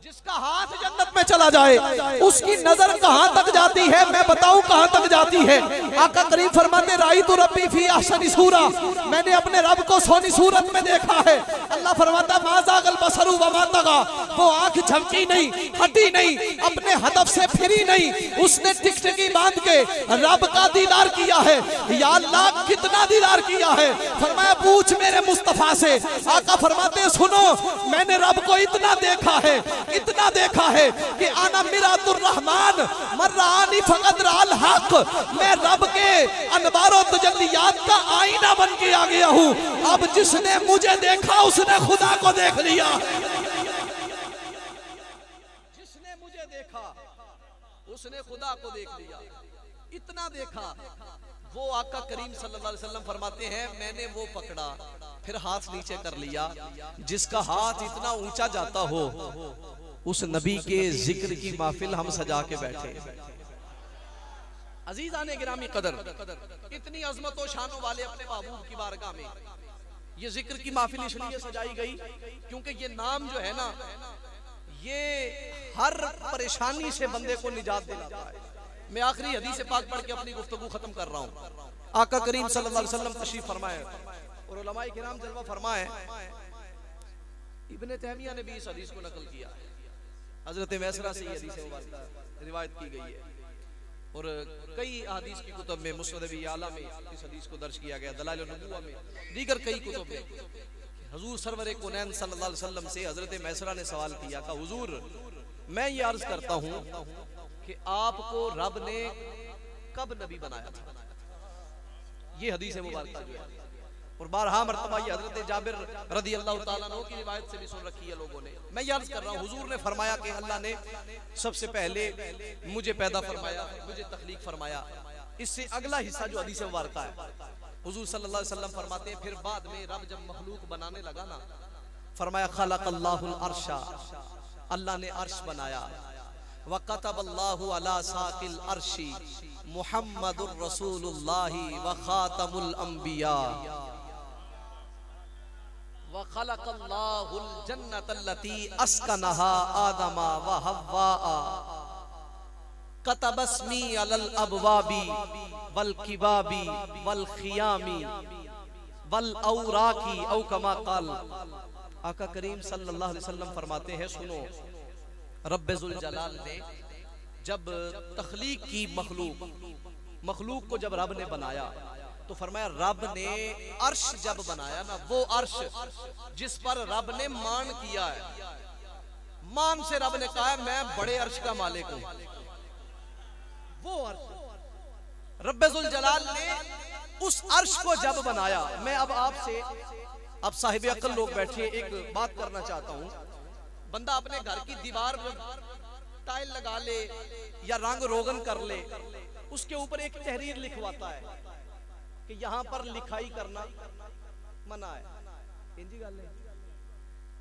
जिसका हाथ जन्नत में चला जाए उसकी नजर कहां तक जाती है, मैं बताऊं कहां तक जाती है। आका करीम फरमाते राई तो रब्बी फी अहसनी सूरा, मैंने अपने रब को सोनी सूरत में देखा है। अल्लाह फरमाता माज़ागल बसरु वमा तगा, वो आंख झपकी नहीं, हटी नहीं, अपने हदफ से फिरी नहीं, उसने टिकटिकी बांध के रब का दीदार किया है। या अल्लाह कितना दीदार किया है? फरमाया पूछ मेरे मुस्तफा से। आका फरमाते सुनो मैंने रब को इतना देखा है, इतना देखा है कि आना मिरातुर रहमान मर्रानी फकद राल हक, मैं रब के अनवारो तजल्लियात का आईना बन के आ गया हूं। अब जिसने मुझे देखा उसने खुदा को देख लिया। जिसने मुझे देखा उसने खुदा को देख लिया। इतना देखा। वो आका करीम सल्लल्लाहु अलैहि वसल्लम फरमाते हैं मैंने वो पकड़ा, फिर हाथ नीचे कर लिया, जिसका हाथ इतना ऊंचा जाता हो उस नबी के जिक्र की महफिल हम सजा के बैठे। अजीज़ाने गिरामी कदर, इतनी अजमत और शानों वाले अपने महबूब की बारगाह में ये जिक्र की महफिल इसलिए सजाई गई क्योंकि ये नाम जो है ना, ये हर परेशानी से बंदे को निजात दिलाता है। मैं आखिरी हदीस पाक पढ़ के अपनी गुफ्तगू खत्म कर रहा हूँ। आका करीम सल्लल्लाहु अलैहि वसल्लम तशरीफ फरमाए और उलमाए किराम जलवा फरमाए। इब्ने तैमिया ने भी इस हदीस को नकल किया है, हजरत मैसरा से ये हदीस रिवायत की गई है और कई हदीस की कुतुब में, मुस्नद अबी आला में इस हदीस को दर्ज किया गया, दलाइल नबुव्वा में, दीगर कई कुतुब में। हुजूर सरवर कुनैन सल्लल्लाहु अलैहि वसल्लम से हजरत मैसरा ने सवाल किया, कहा हुजूर मैं ये अर्ज करता हूँ कि आपको रब ने कब नबी बनाया था? ये हदीस मुबारक जो है और बारहा मरतबा ये हजरत जाबिर रदी अल्लाह ताला अन्हु की रिवायत से भी सुन रखी है लोगों ने। मैं ये अर्ज कर रहा हूँ, हुजूर ने फरमाया कि अल्लाह ने सबसे पहले मुझे पैदा फरमाया, मुझे तख्लीक फरमाया। इससे अगला हिस्सा जो हदीस मुबारक है, हुजूर सल्लल्लाहु अलैहि वसल्लम फरमाते हैं फिर बाद में रब जब मखलूक बनाने लगा ना, फरमाया खलक़ल्लाहुल अर्शा, अल्लाह ने अर्श बनाया। व कतबल्लाहु अला साकिल अर्शी मुहम्मदुर रसूलुल्लाहि व खातमुल अंबिया व खलक़ल्लाहुल जन्नतल्लती अस्कनहा आदमा व हव्वा कतबस्मी अलल अबवाबी वल किबाबी वल खियामी वल औराकी औ कमा क़ाल। आका करीम सल्लल्लाहु अलैहि वसल्लम फरमाते हैं, सुनो, रब्बे जुल जलाल ने जब तख्लीक की मखलूक को जब रब ने बनाया तो फरमाया रब ने अर्श जब बनाया ना, वो अर्श जिस पर रब ने मान किया है, मान से रब ने कहा है मैं बड़े अर्श का मालिक हूं, वो अर्श रब्बे जुल जलाल ने उस अर्श को जब बनाया। मैं अब आपसे, अब साहिब अक्ल लोग बैठे, एक बात करना चाहता हूं। बंदा अपने घर की दीवार पर टाइल लगा ले या रंग रोगन कर ले, उसके ऊपर एक तहरीर लिखवाता है कि यहां पर लिखाई करना मना है। इंजी गल है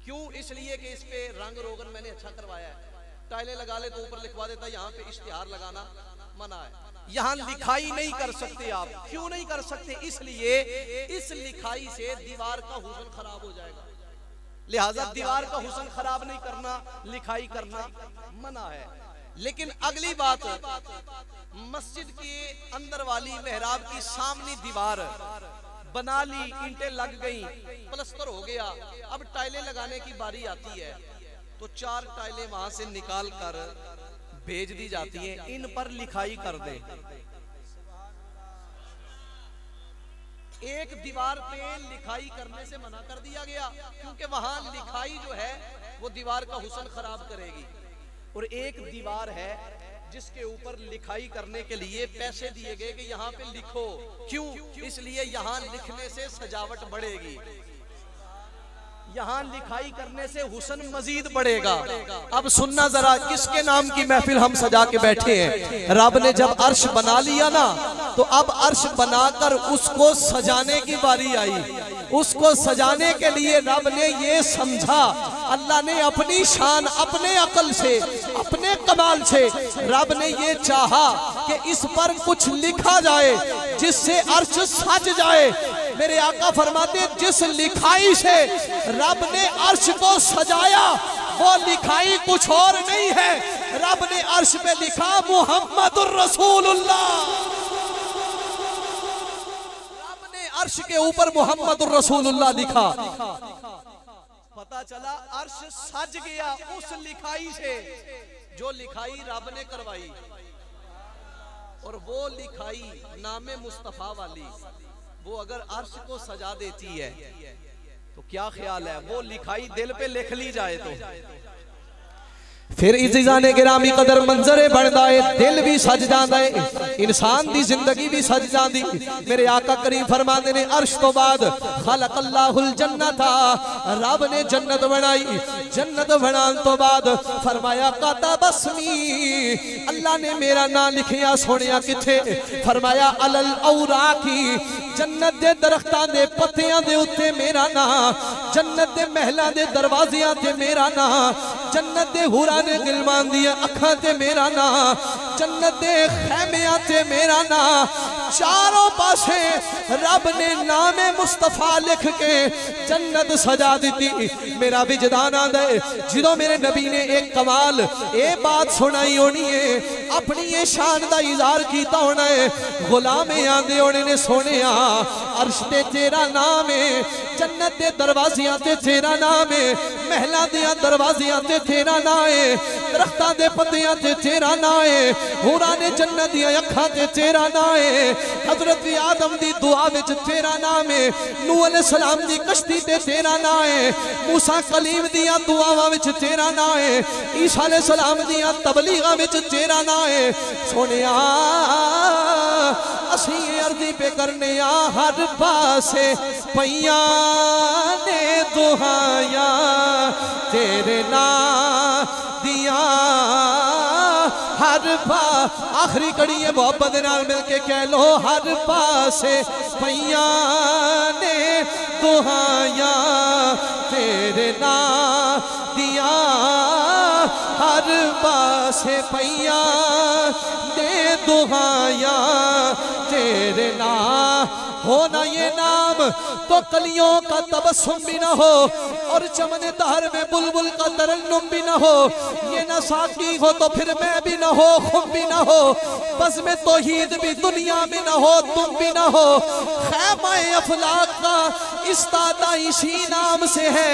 क्यों? इसलिए कि इस पे रंग रोगन मैंने अच्छा करवाया है। टाइलें लगा ले तो ऊपर लिखवा देता है यहाँ पे इश्तिहार लगाना मना है। यहाँ लिखाई नहीं कर सकते आप। क्यों नहीं कर सकते? इसलिए इस लिखाई से दीवार का हुस्न खराब हो जाएगा, लिहाजा दीवार का हुस्न खराब नहीं करना, लिखाई करना मना है। लेकिन अगली बात, मस्जिद के अंदर वाली मेहराब की सामने दीवार बना ली, ईंटें लग गई, प्लस्तर हो गया, अब टाइलें लगाने की बारी आती है तो 4 टाइलें वहां से निकाल कर भेज दी जाती हैं, इन पर लिखाई कर दे। एक दीवार पे लिखाई करने से मना कर दिया गया क्योंकि वहां लिखाई जो है वो दीवार का हुस्न खराब करेगी। और एक दीवार है जिसके ऊपर लिखाई करने के लिए पैसे दिए गए कि यहाँ पे लिखो। क्यों? इसलिए यहाँ लिखने से सजावट बढ़ेगी, यहाँ लिखाई करने से हुस्न मजीद बढ़ेगा। अब सुनना जरा, किसके नाम की महफिल हम सजा के बैठे हैं। रब ने जब अर्श बना लिया ना, तो अब अर्श बनाकर उसको सजाने की बारी आई। उसको सजाने के लिए रब ने ये समझा, अल्लाह ने अपनी शान, अपने अकल से, अपने कमाल से रब ने ये चाहा कि इस पर कुछ लिखा जाए जिससे अर्श सज जाए। मेरे आका फरमाते, जिस लिखाई से रब ने अर्श को सजाया वो लिखाई कुछ और नहीं है। रब ने अर्श पे लिखा मुहम्मदुर रसूलुल्लाह। रब ने अर्श के ऊपर मुहम्मदुर रसूलुल्लाह लिखा। पता चला अर्श सज गया उस लिखाई से जो लिखाई रब ने करवाई। और वो लिखाई नामे मुस्तफा वाली, वो अगर अर्श को सजा देती है तो क्या ख्याल है, वो लिखाई दिल पे लिख ली जाए तो फिर इज़ाने गिरामी कदर मंजरे बनदा है, दिल भी सज जाता है, इंसान दी जिंदगी भी सज जाती। मेरे आका करीम फरमाते ने, अर्श तो बाद खलक़ल्लाहुल जन्नता, रब ने जन्नत बनाई। जन्नत बनाने तो बाद फरमाया कतबस्मी, अल्लाह ने मेरा नाम लिखिया। सोनिया किथे? फरमाया अलल औराकी, जन्नत दे दरख्तां दे पत्तियां दे उत्ते मेरा नाम, जन्नत दे महलां दे दरवाजियां ते मेरा नाम, जन्नत दे हुरां ने गिलमान दिया अखां ते मेरा नाम, जन्नत दे खैमियां ते मेरा नाम। चारों पासे रब ने नामे मुस्तफा लिख के जन्नत सजा दी। मेरा विजदान आंदा है, जिदों मेरे नबी ने एक कमाल ये बात सुनाई होनी है, अपनी ये शान दा इज़हार कीता होना है। गुलामे आंदे होने ने, सोनिया अर्श ते तेरा नाम है, जन्नत दे दरवाजियां ते तेरा नाम है, महलां दियां दरवाजियां ते तेरा नाम है, दरख्तां दे पत्तियां ते तेरा नाम है, हुरां ने जन्नत दियां अखां ते तेरा नाम है, हजरत आदम दी दुआ विच तेरा नाम है, नूह अलैहिस्सलाम दी कश्ती ते तेरा नाम है, मूसा कलीम दियां दुआवां विच तेरा नाम है, ईसा अलैहिस्सलाम दियां तबलीगां विच तेरा नाम है। सोनिया असी अर्जी पे करने हर पासे पैया ने दुहाया तेरे ना दिया हर पा आखिरी कड़ी है मोहब्बत नाल मिलके कह लो हर पासे पैया ने दुहाया तेरे ना दिया हर पासे पैया ने दुहाया तेरे ना हो ना ये नाम तो कलियों का तबस्सुम भी ना हो और चमन दहर में बुलबुल का तरन्नुम भी ना हो ये ना साकी हो तो फिर मैं भी ना हो खुम भी ना हो बस में तौहीद भी दुनिया में ना हो तुम भी ना हो खैमाए अफलाक का इस्तादा इसी नाम से है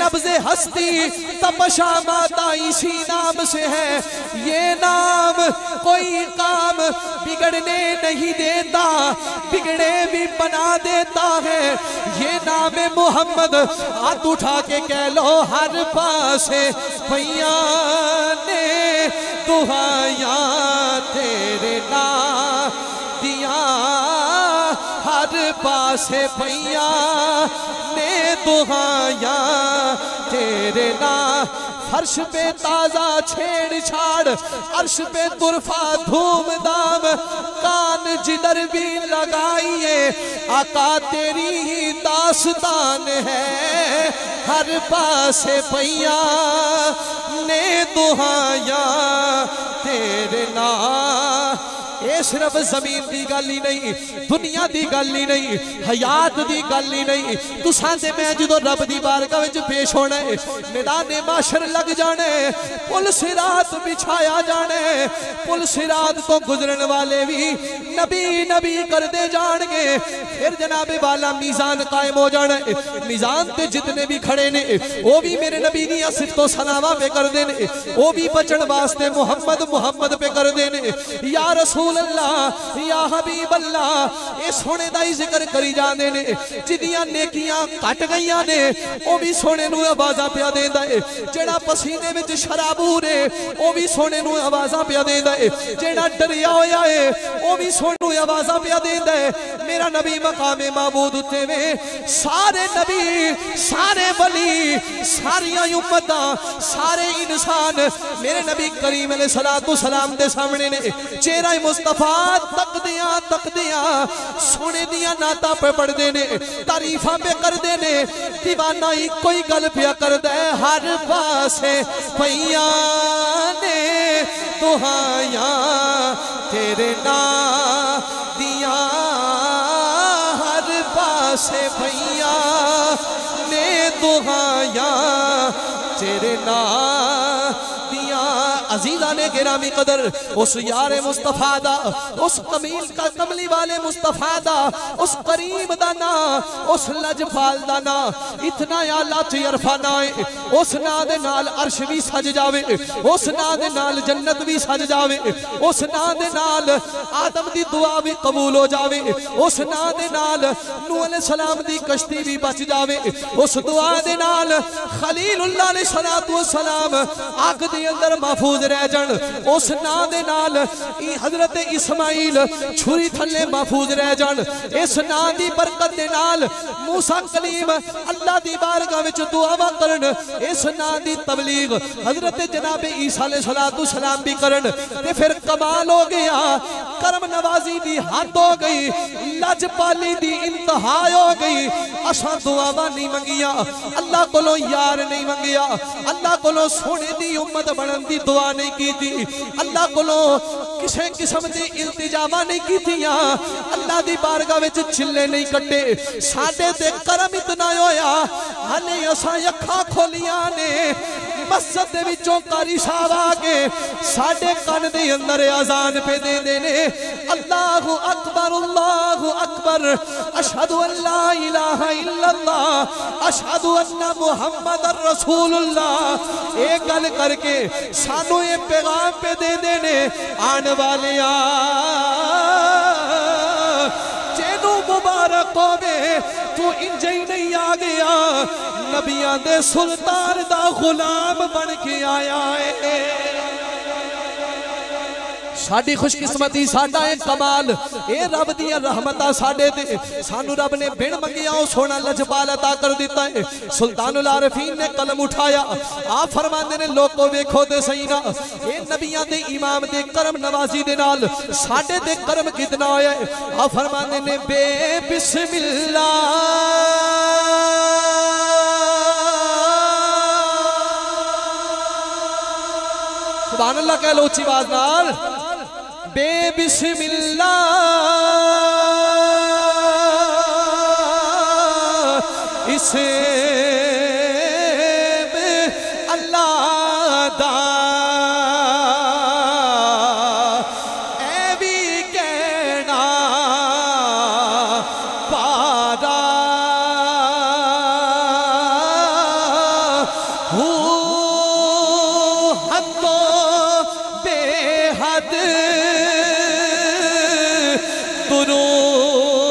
नब्ज़े हस्ती तपशा माता इसी नाम से है ये नाम कोई काम बिगड़ने नहीं देता बिगड़े भी बना देता है ये नाम मोहम्मद हाथ उठा के कह लो हर पासे भैया ने दुहाया तेरे ना दिया हर पासे भैया ने दुहाया तेरे ना फर्श पे ताजा छेड़छाड़ अर्श पे तुरफा धूमधाम कान जिधर भी लगाइए आका तेरी ही दास्तान है हर पासे भैया ने दुहाया तेरे ना ये सिर्फ जमीन की गल ही नहीं दुनिया की गल ही नहीं हयात की गल ही नहीं तुसां ते मैं जो रब की बारगाह विच पेश होना है मैदाने माशर लग जाने पुल सिरात बिछाया जाने पुल सिरात तो गुजरन वाले भी नबी नबी करते जाएंगे फिर जनाबे वाला मीजान कायम हो जाना मीजान ते जितने भी खड़े ने वो भी मेरे नबी दी सिफतो सलावा पे कर देने वो भी बचन वास्ते मुहम्मद मुहम्मद पे कर देने या रसूल अल्लाह या हबीब अल्लाह ये सोने दा ही जिक्र करी जांदे ने जिदियां नेकियां कट गईयां ने वो भी सोने नू आवाज़ां पिया देंदा है जेड़ा पसीने विच शराबूर है वो भी सोने नू आवाज़ां पिया देंदा है जेड़ा डरिया होया है वो भी सोने नू आवाज़ां पिया देंदा है मेरा नबी मकामे महमूद उत्ते वे सारे नबी सारे वली सारियां उम्मतां सारे इंसान मेरे नबी करीम अलैहिस्सलातु सलाम दे सामने ने चेहरा मुस्तफा तकदिया सोने दिया नाता पे पढ़ते ने तारीफा पे करते ने दीवाना ही कोई गल पिया करदा है हर पासे भैया ने दुहाया तेरे ना दिया हर पासे भैया ने दुहाया तेरे ना अजीजा ने गिरामी कदर उस यारे मुस्तफा दा उस कमील का कमली वाले मुस्तफा दा उस करीम दा ना उस लजपाल दा ना इतना आला अरफा ना है उस ना दे नाल अर्श भी सज जावे उस ना दे नाल जन्नत भी सज जावे उस ना दे नाल आदम दी दुआ भी कबूल हो जावे उस ना दे नाल नूह अलैहिस्सलाम दी कश्ती भी बच जावे उस दुआ दे नाल खलीलुल्लाह अलैहिस्सलातु वस्सलाम आग दे अंदर महफूज रह जान उस ना दे नाल हजरत इस्माइल छुरी थले महफूज रह जान इस ना दी बरकत दे नाल मूसा कलीम अल्लाह दी बारगाह विच दुआवा करन इस ना दी तबलीग हजरत जनाबे ईसा अलैहिस्सलातु सलाम भी करन ते फिर कमाल हो गया करम नवाजी दी हद हो गई लजपाली दी इंतहा हो गई असा दुआवा नहीं मंगिया अल्लाह कोलों यार नहीं मंगिया अल्लाह कोलों सोने दी उम्मत बनन दी दुआ नहीं की थी अल्लाह कोलों किसी किस्म की इल्तिजामा नहीं की थी अल्लाह दी बारगाह विच चिल्ले नहीं कट्टे साडे ते करम इतना होया हले असां अखां खोलियां ने मस्जिद दे विचों कारी साहब आके साडे कान दे अंदर अजान पे दे देने अल्लाहु अकबर अशहदु अल्ला इलाहा इल्लल्लाह अशहदु अन्ना मुहम्मदर रसूलुल्लाह एक गल करके सानू ये पैगाम पे दे देने आने वाले जेनू मुबारक होवे तू इंज ही नहीं आ गया नबियां दे सुल्तान दा गुलाम बन के आया है साडी खुशकिस्मती साडा है कमाल ए रब दी रहमतां साडे ते सानू रब ने बिन मंगिया ओ सोना लजपाल अता कर दिता है। सुल्तानुल आरिफीन ने कलम उठाया आ फरमांदे ने लोको वेखो ते सही ना ए नबियां दे इमाम दे करम नवाजी दे नाल साडे ते करम कितना होया है। आ फरमांदे ने बे बिस्मिल्लाह सुभान अल्लाह कह लो ऊंची आवाज नाल बे बिस्मिल्लाह इसे अल्लाह दा ए भी कहना पारा दुरूद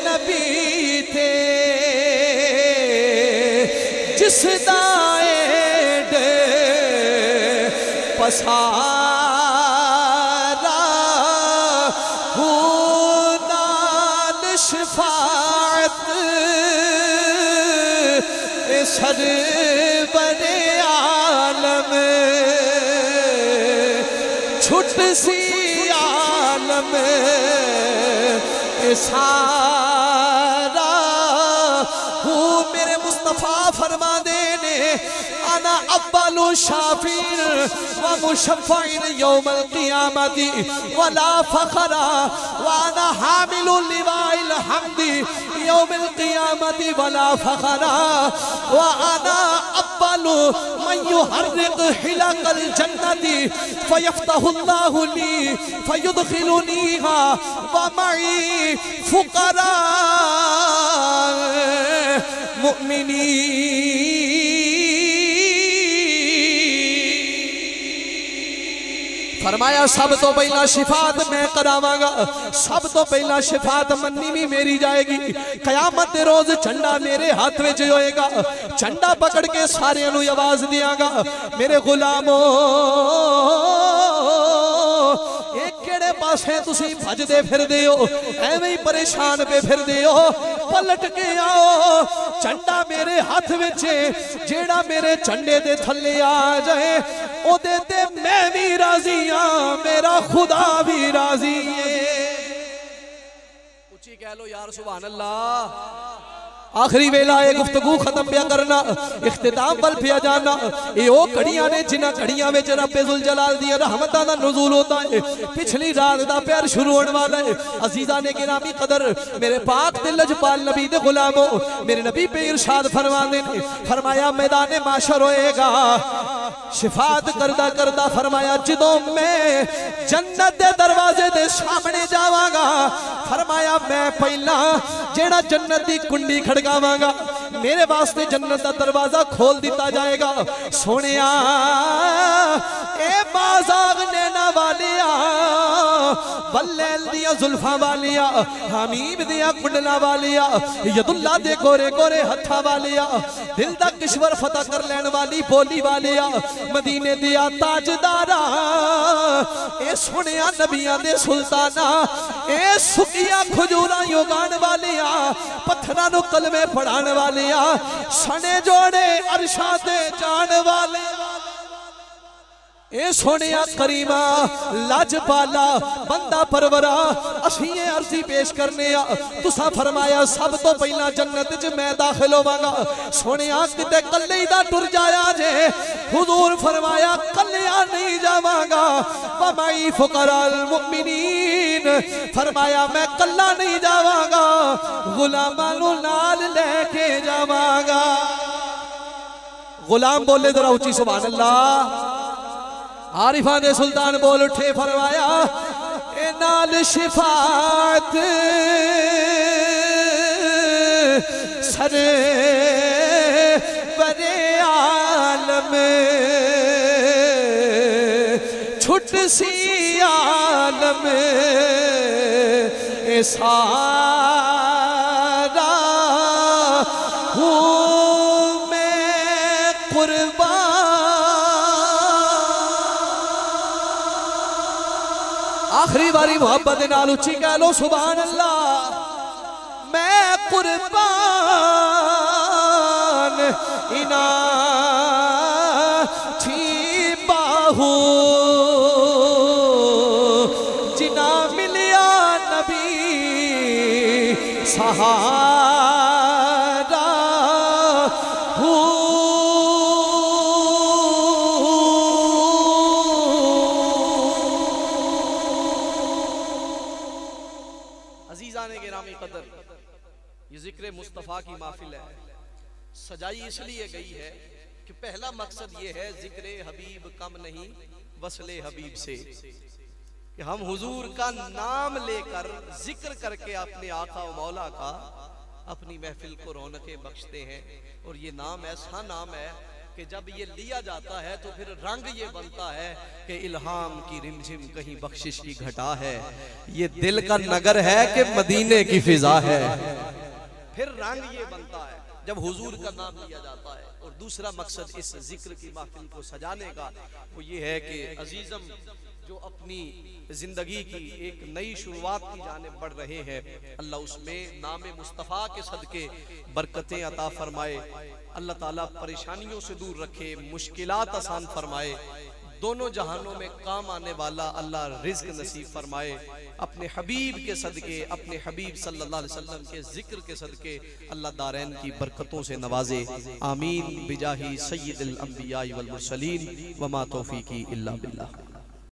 नबी थे जिस दाएड पसारा नाल शफाअत सरवरे आलम छुट सी आलम सारा हूँ मेरे मुस्तफा फरमा देने आना अव्वलु शाफिर व मुशफ़्फ़इन यौमल क़ियामति वला फ़ख़रा व आना हामिलु लिवाइल हम्दी यौमल क़ियामति वला फ़ख़रा व आना अव्वलु मन युहर्रिक़ हिलक़ल जन्नति फ़यफ़्तहुल्लाहु ली फ़युदख़िलुनीहा व मई फ़ुक़रा मुअमिनीन। फरमाया सब तो पहला शिफात मैं करावांगा, सब तो पहला शिफात मन्नी भी मेरी जाएगी। कयामत के रोज झंडा मेरे हाथ में होएगा, झंडा पकड़ के सारे आवाज दियागा मेरे गुलामों केड़े पासे तुसी भजदे फिरदे हो, एवें ही परेशान पे फिरदे हो, पलट के आओ झंडा मेरे हाथ विच जेड़ा मेरे झंडे दे थल्ले आ जाए ओदे ते मैं भी राजी हां, मेरा खुदा भी राजी है। उची कह लो यार सुभान अल्लाह। आखिरी वेला है गुफ्तगू खत्म पिया करना, इख्तिताम वल पिया जाना। ये वो घड़ियां ने जिन्हां घड़ियां विच रब्बे जुल जलाल दी रहमतां दा नुज़ूल होता है। पिछली रात दा प्यार शुरू होने वाला है। अजीजा ने गिरामी कदर मेरे पाक दिल लजपाल नबी दे गुलामों, मेरे नबी पे इरशाद फरमाने ने फरमाया मैदान माशर होएगा शिफात करदा करदा फरमाया जदों मैं जन्नत दे दरवाजे दे सामने जावांगा फरमाया मैं पहला जेड़ा जन्नत दी कुंडी खड़कावांगा मेरे वास्ते जन्नत का दरवाजा खोल दिता जाएगा। सोनिया ए बाज़ाग नैना वालिया वल्लैल दिया जुल्फा वालिया हमीम दिया कुंडला वालिया यदुल्ला दे गोरे गोरे हथा वालिया दिल दा किश्वर फतह कर लैन वाली बोली वालिया मदीने दिया ताजदारा ए सोनिया नबियां दे सुल्ताना ए सुकिया खजूरा योगान वालिया पत्थरां नूं कलमे पढ़ाण वालिया सने जोड़े अरशा दे जान वाले ए सोनिया करीमा लाजपाला बंदा परवरा असीं अर्जी पेश करने आ तुसा फरमाया सब तो पहला जन्नत च मैं दाखिल होवांगा। सोनिया किते कल्ले दा टुर जाया जे हुजूर फरमाया कल्लिया नहीं जावांगा वमई फुकराल मुमिनीन फरमाया मैं कल्ला नहीं जावांगा गुलामां नूं नाल लेके जावांगा। गुलाम बोले जरा ऊंची सुभान अल्लाह। आरिफा ने सुल्तान बोल उठे फरमाया ए नाल शिफात सर बरे आलम छुट सी आलम ए सारा हूँ मैं कुर्बान आखिरी बारी मोहब्बत नाल उच्ची कह लो सुभान अल्लाह। मैं कुर्बान इना थी बाहू जिना मिलिया नबी सहारा हूँ। अजीजाने गिरामी कदर, ये जिक्र मुस्तफ़ा की महफिल है, सजाई इसलिए गई है कि पहला मकसद ये है जिक्र हबीब कम नहीं वसले हबीब से, कि हम हुजूर का नाम लेकर जिक्र करके अपने आका व मौला का अपनी महफिल को रौनकें बख्शते हैं। और ये नाम ऐसा नाम है कि जब ये लिया जाता है तो फिर रंग ये बनता है कि इल्हाम की रिमझिम कहीं बख्शिश की घटा है, ये दिल का नगर है कि मदीने की फिजा है। फिर रंग ये बनता है जब हुजूर का नाम लिया जाता है। और दूसरा मकसद इस जिक्र की महफिल को सजाने का वो ये है कि अजीजम जो अपनी जिंदगी की एक नई शुरुआत की जाने बढ़ रहे हैं, अल्लाह उसमें नाम मुस्तफ़ा के सदके बरकतें अता फरमाए। अल्लाह ताला परेशानियों से दूर रखे, मुश्किलात आसान फरमाए, दोनों जहानों में काम आने वाला अल्लाह रिज़्क़ नसीब फरमाए। अपने हबीब के सदके, अपने हबीब सल्लल्लाहु अलैहि वसल्लम के जिक्र के सदके अल्लाह दारैन की बरकतों से नवाजे। आमीन बिजाही सय्यिदिल अंबिया वल मुरसलीन वमा तौफीकी इल्ला बिल्लाह।